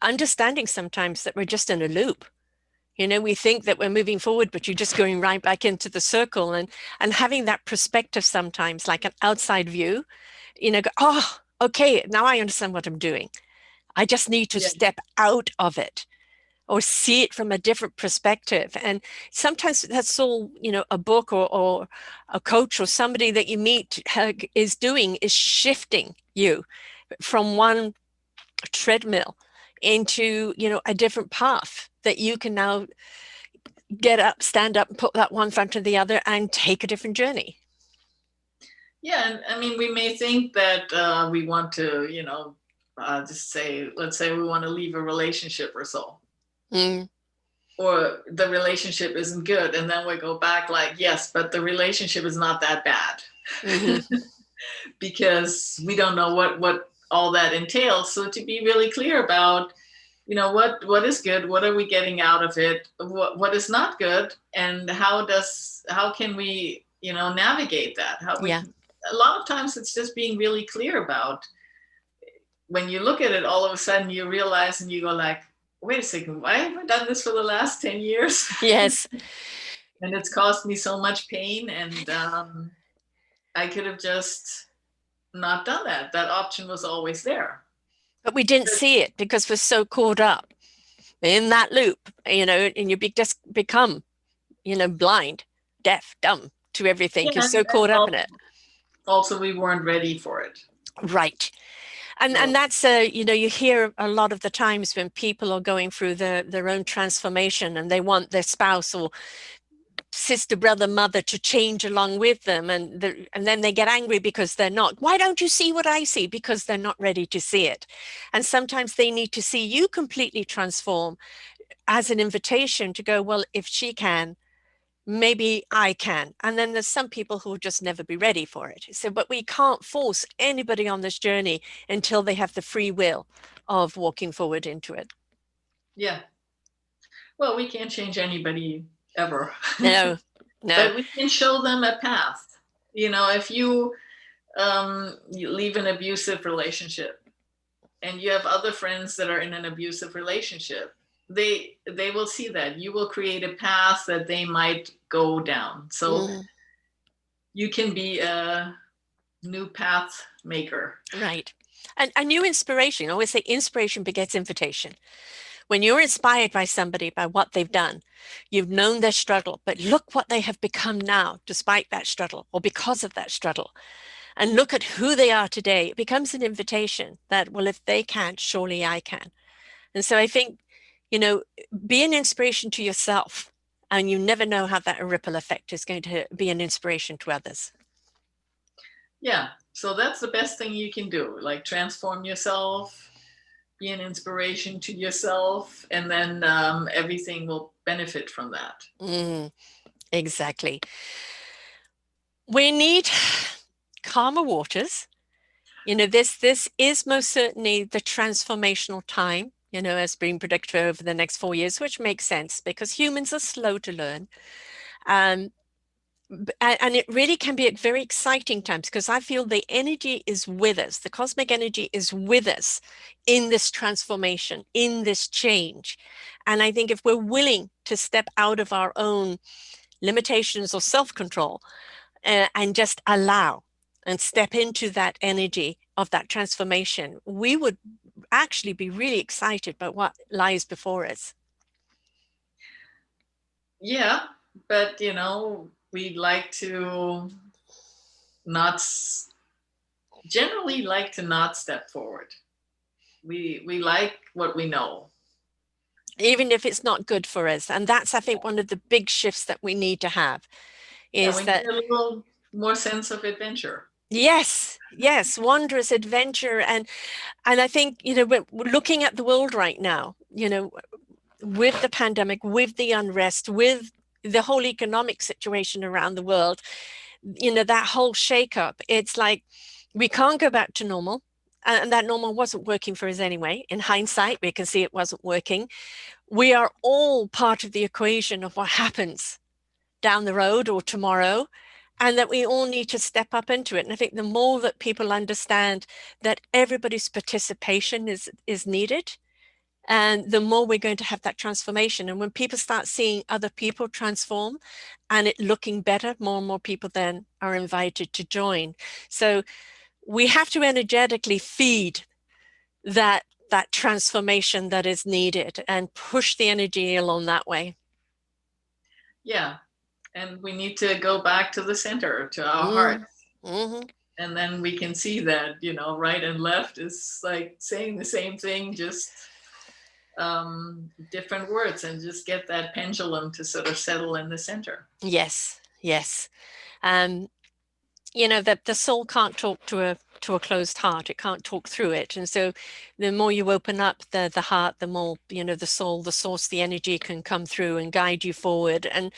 understanding sometimes that we're just in a loop. We think that we're moving forward, but you're just going right back into the circle, and having that perspective sometimes, like an outside view, go, oh, okay, now I understand what I'm doing. I just need to Yeah. step out of it, or see it from a different perspective. And sometimes that's all, a book, or a coach, or somebody that you meet is doing, is shifting you from one treadmill into, a different path that you can now get up, stand up, and put that one front of the other and take a different journey. Yeah, and I mean, we may think that we want to, just say, let's say we want to leave a relationship or so, Mm. or the relationship isn't good, and then we go back like, yes, but the relationship is not that bad. Mm-hmm. Because we don't know what all that entails. So to be really clear about, what is good, what are we getting out of it, what is not good, and how can we, navigate that? Yeah. A lot of times it's just being really clear about, when you look at it, all of a sudden you realize and you go like, wait a second, why have I done this for the last 10 years? Yes. And it's caused me so much pain. And I could have just not done that. That option was always there. But we didn't see it because we're so caught up in that loop, and you just become, blind, deaf, dumb to everything. Yeah, You're so and caught up in it. also we weren't ready for it. Right. And So, and that's you hear a lot of the times when people are going through their own transformation and they want their spouse or sister, brother, mother to change along with them, and then they get angry because they're not. Why don't you see what I see? Because they're not ready to see it. And sometimes they need to see you completely transform as an invitation to go, well, if she can, maybe I can. And then there's some people who will just never be ready for it. So, but we can't force anybody on this journey until they have the free will of walking forward into it. yeah. Well, we can't change anybody ever, No, no. but we can show them a path. If you leave an abusive relationship and you have other friends that are in an abusive relationship, they will see that you will create a path that they might go down. So Mm, you can be a new path maker. right. And a new inspiration. I always say inspiration begets invitation. When you're inspired by somebody, by what they've done, you've known their struggle, but look what they have become now, despite that struggle or because of that struggle. And look at who they are today. It becomes an invitation that, well, if they can't, surely I can. And so I think, be an inspiration to yourself. And you never know how that ripple effect is going to be an inspiration to others. Yeah. So that's the best thing you can do. Like transform yourself, be an inspiration to yourself, and then everything will benefit from that. Mm, exactly. We need calmer waters. This is most certainly the transformational time, as being predicted over the next 4 years, which makes sense because humans are slow to learn. Um, and it really can be at very exciting times because I feel the energy is with us. The cosmic energy is with us in this transformation, in this change. And I think if we're willing to step out of our own limitations or self-control and just allow and step into that energy of that transformation, we would actually be really excited about what lies before us. Yeah, but we'd like to not generally like to not step forward. We like what we know. Even if it's not good for us. And that's, I think, one of the big shifts that we need to have Yeah, is we need that, a little more sense of adventure. yes, yes, wondrous adventure. And I think, we're looking at the world right now, with the pandemic, with the unrest, with the whole economic situation around the world, that whole shakeup, it's like we can't go back to normal. And that normal wasn't working for us anyway. In hindsight, we can see it wasn't working. We are all part of the equation of what happens down the road or tomorrow, and that we all need to step up into it. And I think the more that people understand that everybody's participation is needed, and the more we're going to have that transformation. And when people start seeing other people transform and it looking better, more and more people then are invited to join. So we have to energetically feed that transformation that is needed and push the energy along that way. Yeah, and we need to go back to the center, to our heart. Mm, mm-hmm. And then we can see that right and left is like saying the same thing, just different words, and just get that pendulum to sort of settle in the center. Yes, yes. Um, that the soul can't talk to a closed heart. It can't talk through it. And so the more you open up the heart, the more, the soul, the source, the energy can come through and guide you forward. And,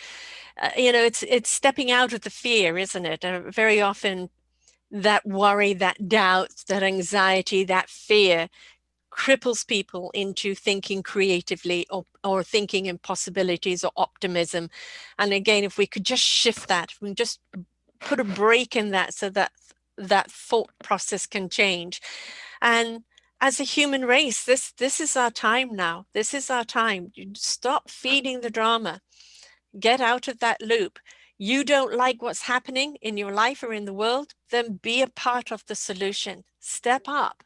it's stepping out of the fear, isn't it? Very often that worry, that doubt, that anxiety, that fear cripples people into thinking creatively or thinking in possibilities or optimism. And again, if we could just shift that, if we can just put a break in that so that that thought process can change. And as a human race, this is our time now. This is our time. You stop feeding the drama. Get out of that loop. You don't like what's happening in your life or in the world, then be a part of the solution. Step up,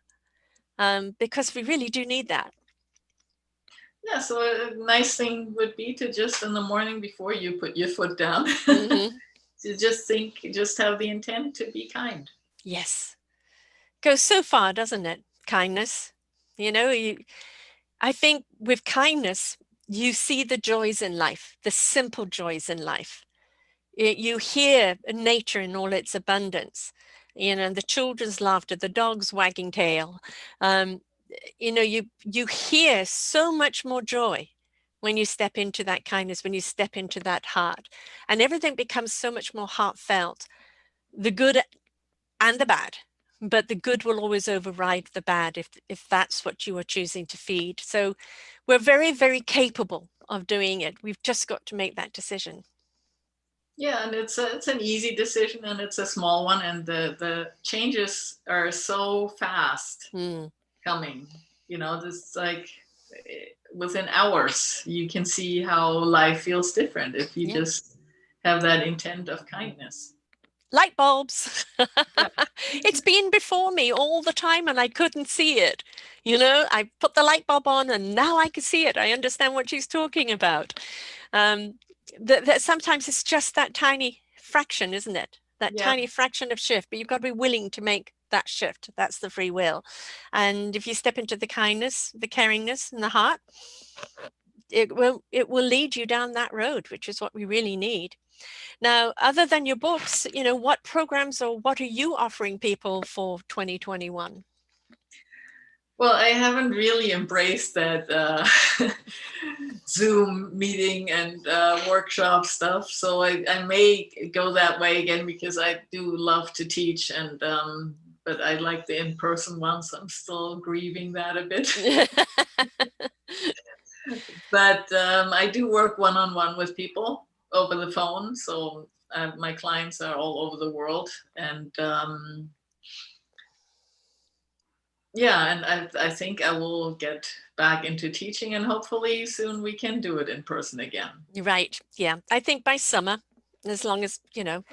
because we really do need that. Yeah, so a nice thing would be to just in the morning before you put your foot down, Mm-hmm. to just think, just have the intent to be kind. Yes. Goes so far, doesn't it? Kindness. You know, I think with kindness, you see the joys in life, the simple joys in life. You hear nature in all its abundance, the children's laughter, the dog's wagging tail. Um, you hear so much more joy when you step into that kindness, when you step into that heart, and everything becomes so much more heartfelt, the good and the bad. But the good will always override the bad if that's what you are choosing to feed. So we're very, very capable of doing it. We've just got to make that decision. Yeah, and it's an easy decision, and it's a small one, and the changes are so fast Mm, coming. This like within hours, you can see how life feels different if you yeah. just have that intent of kindness. Light bulbs. Yeah, It's been before me all the time and I couldn't see it. I put the light bulb on and now I can see it. I understand what she's talking about. Um, that sometimes it's just that tiny fraction, isn't it? That yeah, tiny fraction of shift, but you've got to be willing to make that shift. That's the free will. And if you step into the kindness, the caringness, and the heart, it will lead you down that road, which is what we really need. Now, other than your books, what programs or what are you offering people for 2021? well, I haven't really embraced that Zoom meeting and workshop stuff, so I may go that way again because I do love to teach, and but I like the in-person ones. I'm still grieving that a bit. But I do work one-on-one with people over the phone, so my clients are all over the world, and yeah, and I think I will get back into teaching, and hopefully soon we can do it in person again. Right. Yeah. I think by summer, as long as,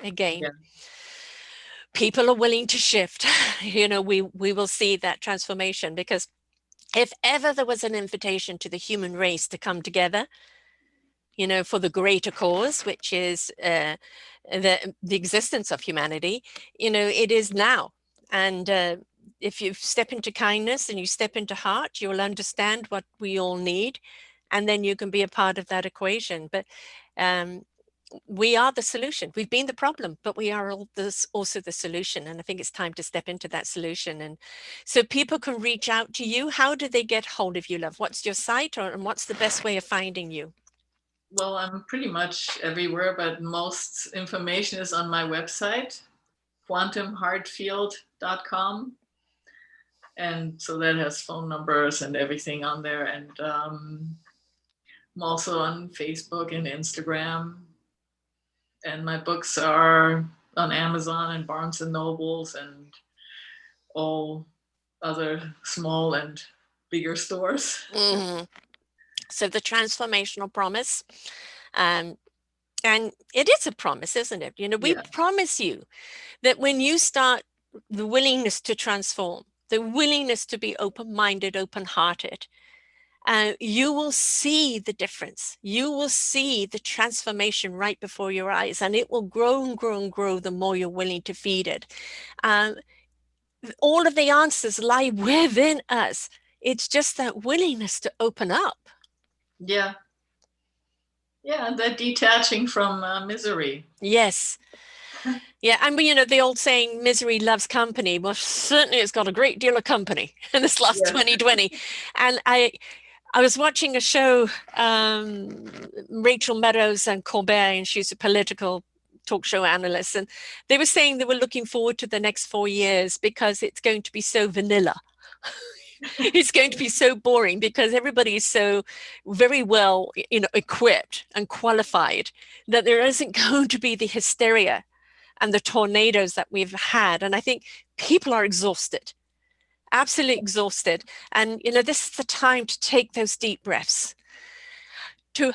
again, Yeah. people are willing to shift, we will see that transformation, because if ever there was an invitation to the human race to come together, for the greater cause, which is the existence of humanity, it is now. And if you step into kindness and you step into heart, you'll understand what we all need, and then you can be a part of that equation. But um, we are the solution. We've been the problem, but we are also the solution. And I think it's time to step into that solution. And so people can reach out to you. How do they get hold of you, love? What's your site, and what's the best way of finding you? Well, I'm pretty much everywhere, but most information is on my website, quantumheartfield.com. And so that has phone numbers and everything on there. And I'm also on Facebook and Instagram. And my books are on Amazon and Barnes and Nobles and all other small and bigger stores. Mhm. So the transformational promise, um, and it is a promise, isn't it? We Yeah. promise you that when you start the willingness to transform, the willingness to be open-minded, open-hearted, you will see the difference. You will see the transformation right before your eyes, and it will grow and grow and grow the more you're willing to feed it. Um, all of the answers lie within us. It's just that willingness to open up. Yeah. Yeah. And that detaching from misery. Yes. Yeah. And the old saying, misery loves company. Well, certainly it's got a great deal of company in this last Yes. 2020. And I was watching a show, Rachel Meadows and Colbert, and she's a political talk show analyst. And they were saying they were looking forward to the next 4 years because it's going to be so vanilla. It's going to be so boring because everybody is so very well, equipped and qualified that there isn't going to be the hysteria and the tornadoes that we've had. And I think people are exhausted. absolutely exhausted. And, you know, this is the time to take those deep breaths, to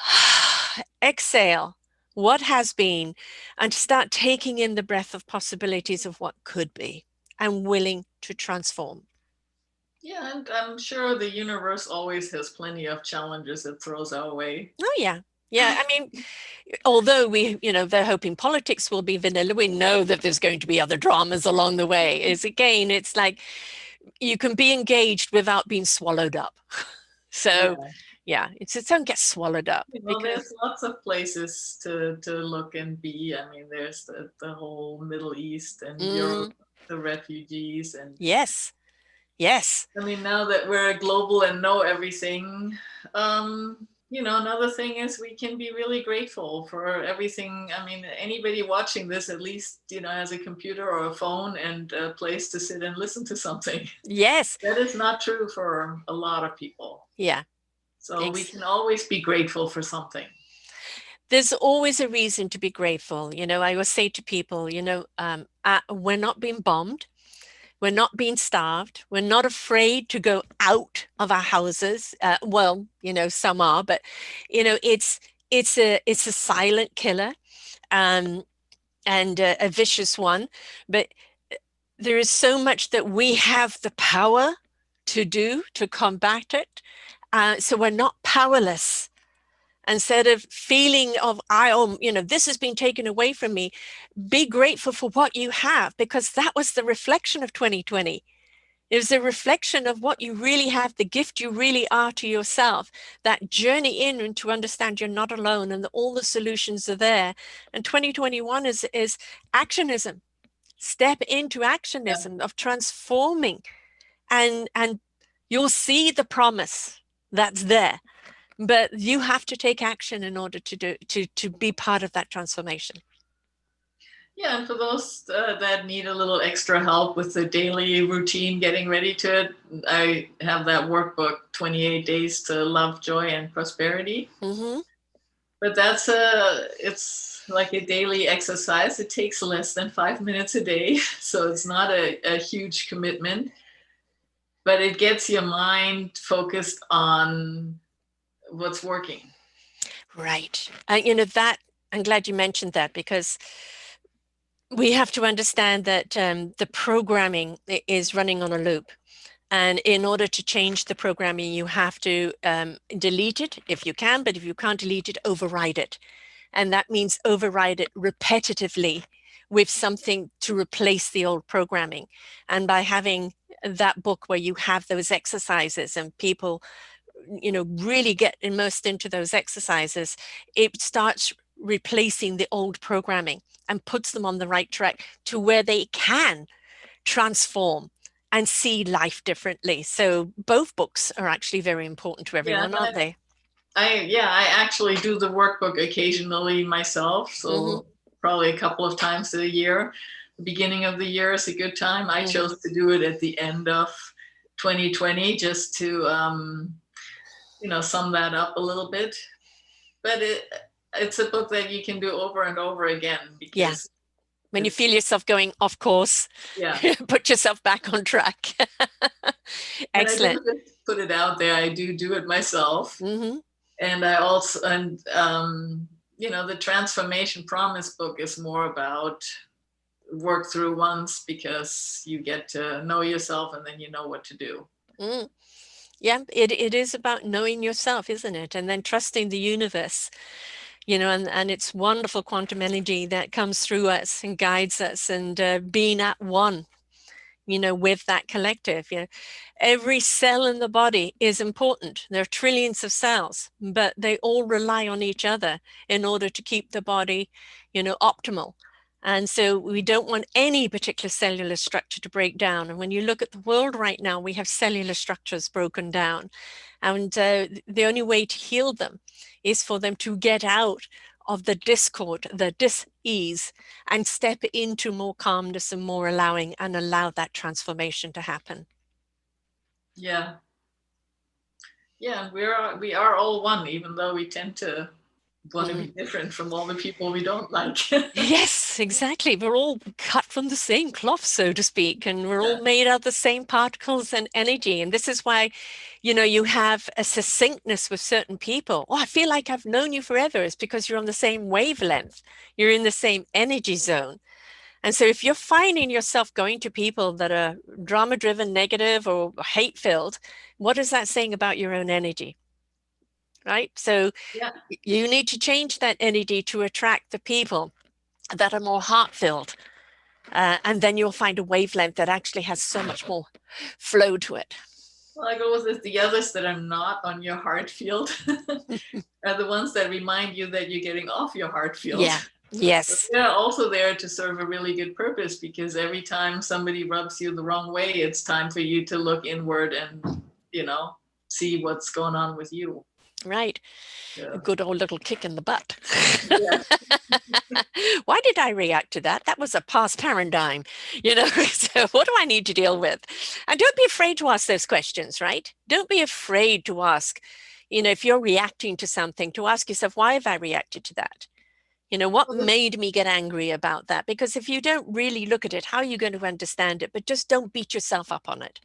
exhale what has been, and to start taking in the breath of possibilities of what could be and willing to transform. Yeah, and I'm sure the universe always has plenty of challenges it throws our way. Oh, yeah. Yeah. I mean, although we, you know, they're hoping politics will be vanilla, we know that there's going to be other dramas along the way. Is again, it's like you can be engaged without being swallowed up. So, Yeah. yeah, it's don't get swallowed up Well, because, there's lots of places to look and be. I mean, there's the whole Middle East and mm, Europe, the refugees. And yes, yes, I mean, now that we're global and know everything, another thing is we can be really grateful for everything. I mean, anybody watching this at least, has a computer or a phone and a place to sit and listen to something. yes, That is not true for a lot of people. yeah. So we can always be grateful for something. There's always a reason to be grateful. You know, I always say to people, we're not being bombed. We're not being starved. We're not afraid to go out of our houses. Well, you know, some are, but you know, it's a silent killer, um, and a vicious one. But there is so much that we have the power to do to combat it. So we're not powerless. Instead of feeling of this has been taken away from me, be grateful for what you have, because that was the reflection of 2020. It was a reflection of what you really have, the gift you really are to yourself, that journey in and to understand you're not alone and that all the solutions are there. And 2021 is actionism. Step into Yeah. actionism of transforming, and you'll see the promise that's there, but you have to take action in order to be part of that transformation. Yeah, and for those that need a little extra help with the daily routine, getting ready to it, I have that workbook, 28 Days to Love, Joy, and Prosperity. Mm-hmm. But it's like a daily exercise. It takes less than 5 minutes a day, so it's not a huge commitment, but it gets your mind focused on what's working. Right. That I'm glad you mentioned that, because we have to understand that the programming is running on a loop. And in order to change the programming, you have to delete it if you can, but if you can't delete it, override it. And that means override it repetitively with something to replace the old programming. And by having that book where you have those exercises and people, really get immersed into those exercises, it starts replacing the old programming and puts them on the right track to where they can transform and see life differently. So both books are actually very important to Yeah, everyone, aren't they? I actually do the workbook occasionally myself, Mm-hmm. so probably a couple of times a year. The beginning of the year is a good time. I Mm-hmm. chose to do it at the end of 2020 just to sum that up a little bit. But it's a book that you can do over and over again Yeah. because When you it's feel yourself going off course, yeah. put yourself back on track. And I Excellent. didn't just put it out there. I do it myself. Mm-hmm. And I also the transformation promise book is more about work through once because you get to know yourself and then you know what to do. Mm. Yeah, it is about knowing yourself, isn't it? And then trusting the universe, and it's wonderful quantum energy that comes through us and guides us, and being at one, with that collective. Every cell in the body is important. There are trillions of cells, but they all rely on each other in order to keep the body, optimal. And so we don't want any particular cellular structure to break down. And when you look at the world right now, we have cellular structures broken down. And the only way to heal them is for them to get out of the discord, the dis-ease, and step into more calmness and more allowing, and allow that transformation to happen. Yeah. Yeah, we are all one, even though we tend to want to be different from all the people we don't like. Yes, exactly. We're all cut from the same cloth, so to speak, and we're all Yeah. made out of the same particles and energy. And this is why, you have a succinctness with certain people. Oh, I feel like I've known you forever. It's because you're on the same wavelength. You're in the same energy zone. And so if you're finding yourself going to people that are drama-driven, negative, or hate-filled, what is that saying about your own energy? Right? So Yeah. you need to change that energy to attract the people that are more heart-filled. And then you'll find a wavelength that actually has so much more flow to it. Well, I go with the others that are not on your heart field are the ones that remind you that you're getting off your heart field. Yeah. But Yes. they're also there to serve a really good purpose, because every time somebody rubs you the wrong way, it's time for you to look inward and, see what's going on with you. Right. A Yeah. good old little kick in the butt. Yeah. Why did I react to that? That was a past paradigm, So what do I need to deal with? And don't be afraid to ask those questions, right? Don't be afraid to ask, if you're reacting to something, to ask yourself, why have I reacted to that? What made me get angry about that? Because if you don't really look at it, how are you going to understand it? But just don't beat yourself up on it.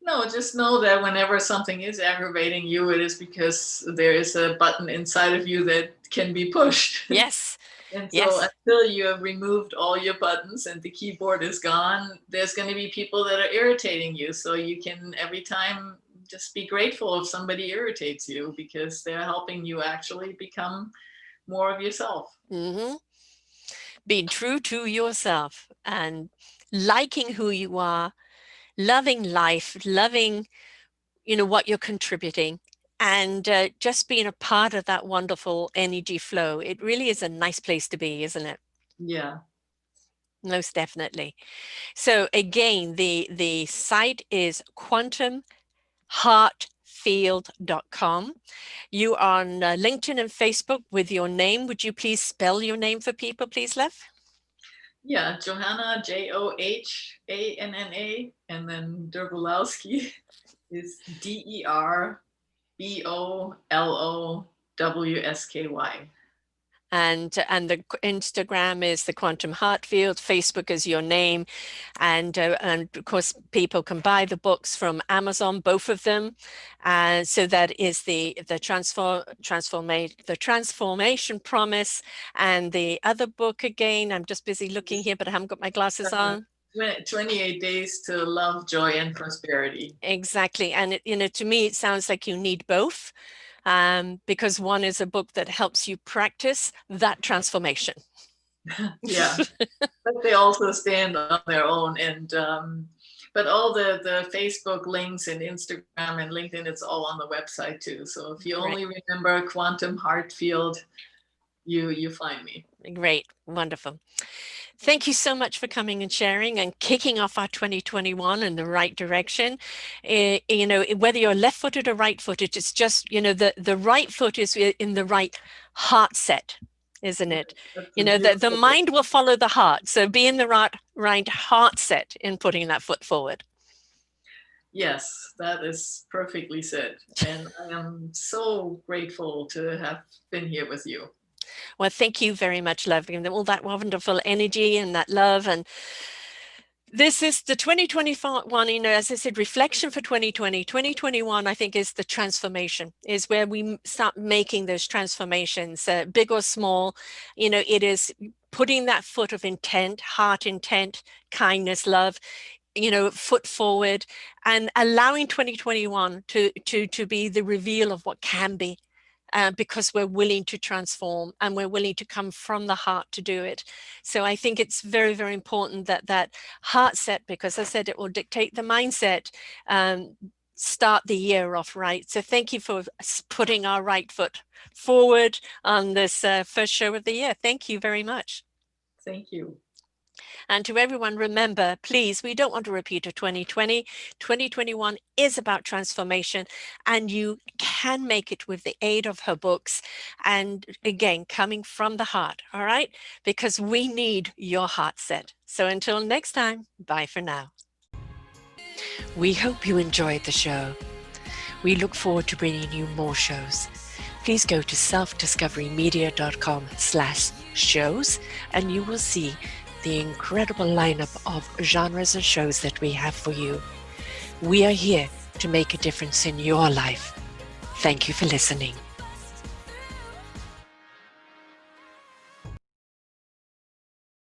No, just know that whenever something is aggravating you, it is because there is a button inside of you that can be pushed. Yes. And so Yes. until you have removed all your buttons and the keyboard is gone, there's going to be people that are irritating you. So you can every time just be grateful if somebody irritates you, because they're helping you actually become more of yourself. Mm-hmm. Being true to yourself and liking who you are, loving life, loving, what you're contributing, and just being a part of that wonderful energy flow. It really is a nice place to be, isn't it? Yeah. Most definitely. So again, the site is quantumheartfield.com. You are on LinkedIn and Facebook with your name. Would you please spell your name for people, please, Lev? Yeah. Johanna, Johanna, and then Derbolowsky is Derbolowsky. And the Instagram is the Quantum Heartfield. Facebook is your name, and of course people can buy the books from Amazon, both of them. And so that is the transformation promise, and the other book again. I'm just busy looking here, but I haven't got my glasses on. 28 Days to Love, Joy, and Prosperity. Exactly, and to me it sounds like you need both. Because one is a book that helps you practice that transformation. Yeah, but they also stand on their own. And but all the Facebook links and Instagram and LinkedIn, it's all on the website too. So if you only remember Quantum Heartfield, you find me. Great, wonderful. Thank you so much for coming and sharing and kicking off our 2021 in the right direction. Whether you're left-footed or right-footed, it's just, the right foot is in the right heart set, isn't it? The mind will follow the heart. So be in the right heart set in putting that foot forward. Yes, that is perfectly said. And I am so grateful to have been here with you. Well, thank you very much, love, and all that wonderful energy and that love. And this is the 2021, as I said, reflection for 2020. 2021, I think, is the transformation, is where we start making those transformations, big or small. It is putting that foot of intent, heart intent, kindness, love, foot forward, and allowing 2021 to be the reveal of what can be. Because we're willing to transform and we're willing to come from the heart to do it. So I think it's very, very important that heart set, because I said it will dictate the mindset, start the year off right. So thank you for putting our right foot forward on this first show of the year. Thank you very much. Thank you. And to everyone, remember, please, we don't want to repeat a 2020. 2021 is about transformation, and you can make it with the aid of her books. And again, coming from the heart, all right? Because we need your heart set. So until next time, bye for now. We hope you enjoyed the show. We look forward to bringing you more shows. please go to selfdiscoverymedia.com/shows and you will see the incredible lineup of genres and shows that we have for you. We are here to make a difference in your life. Thank you for listening.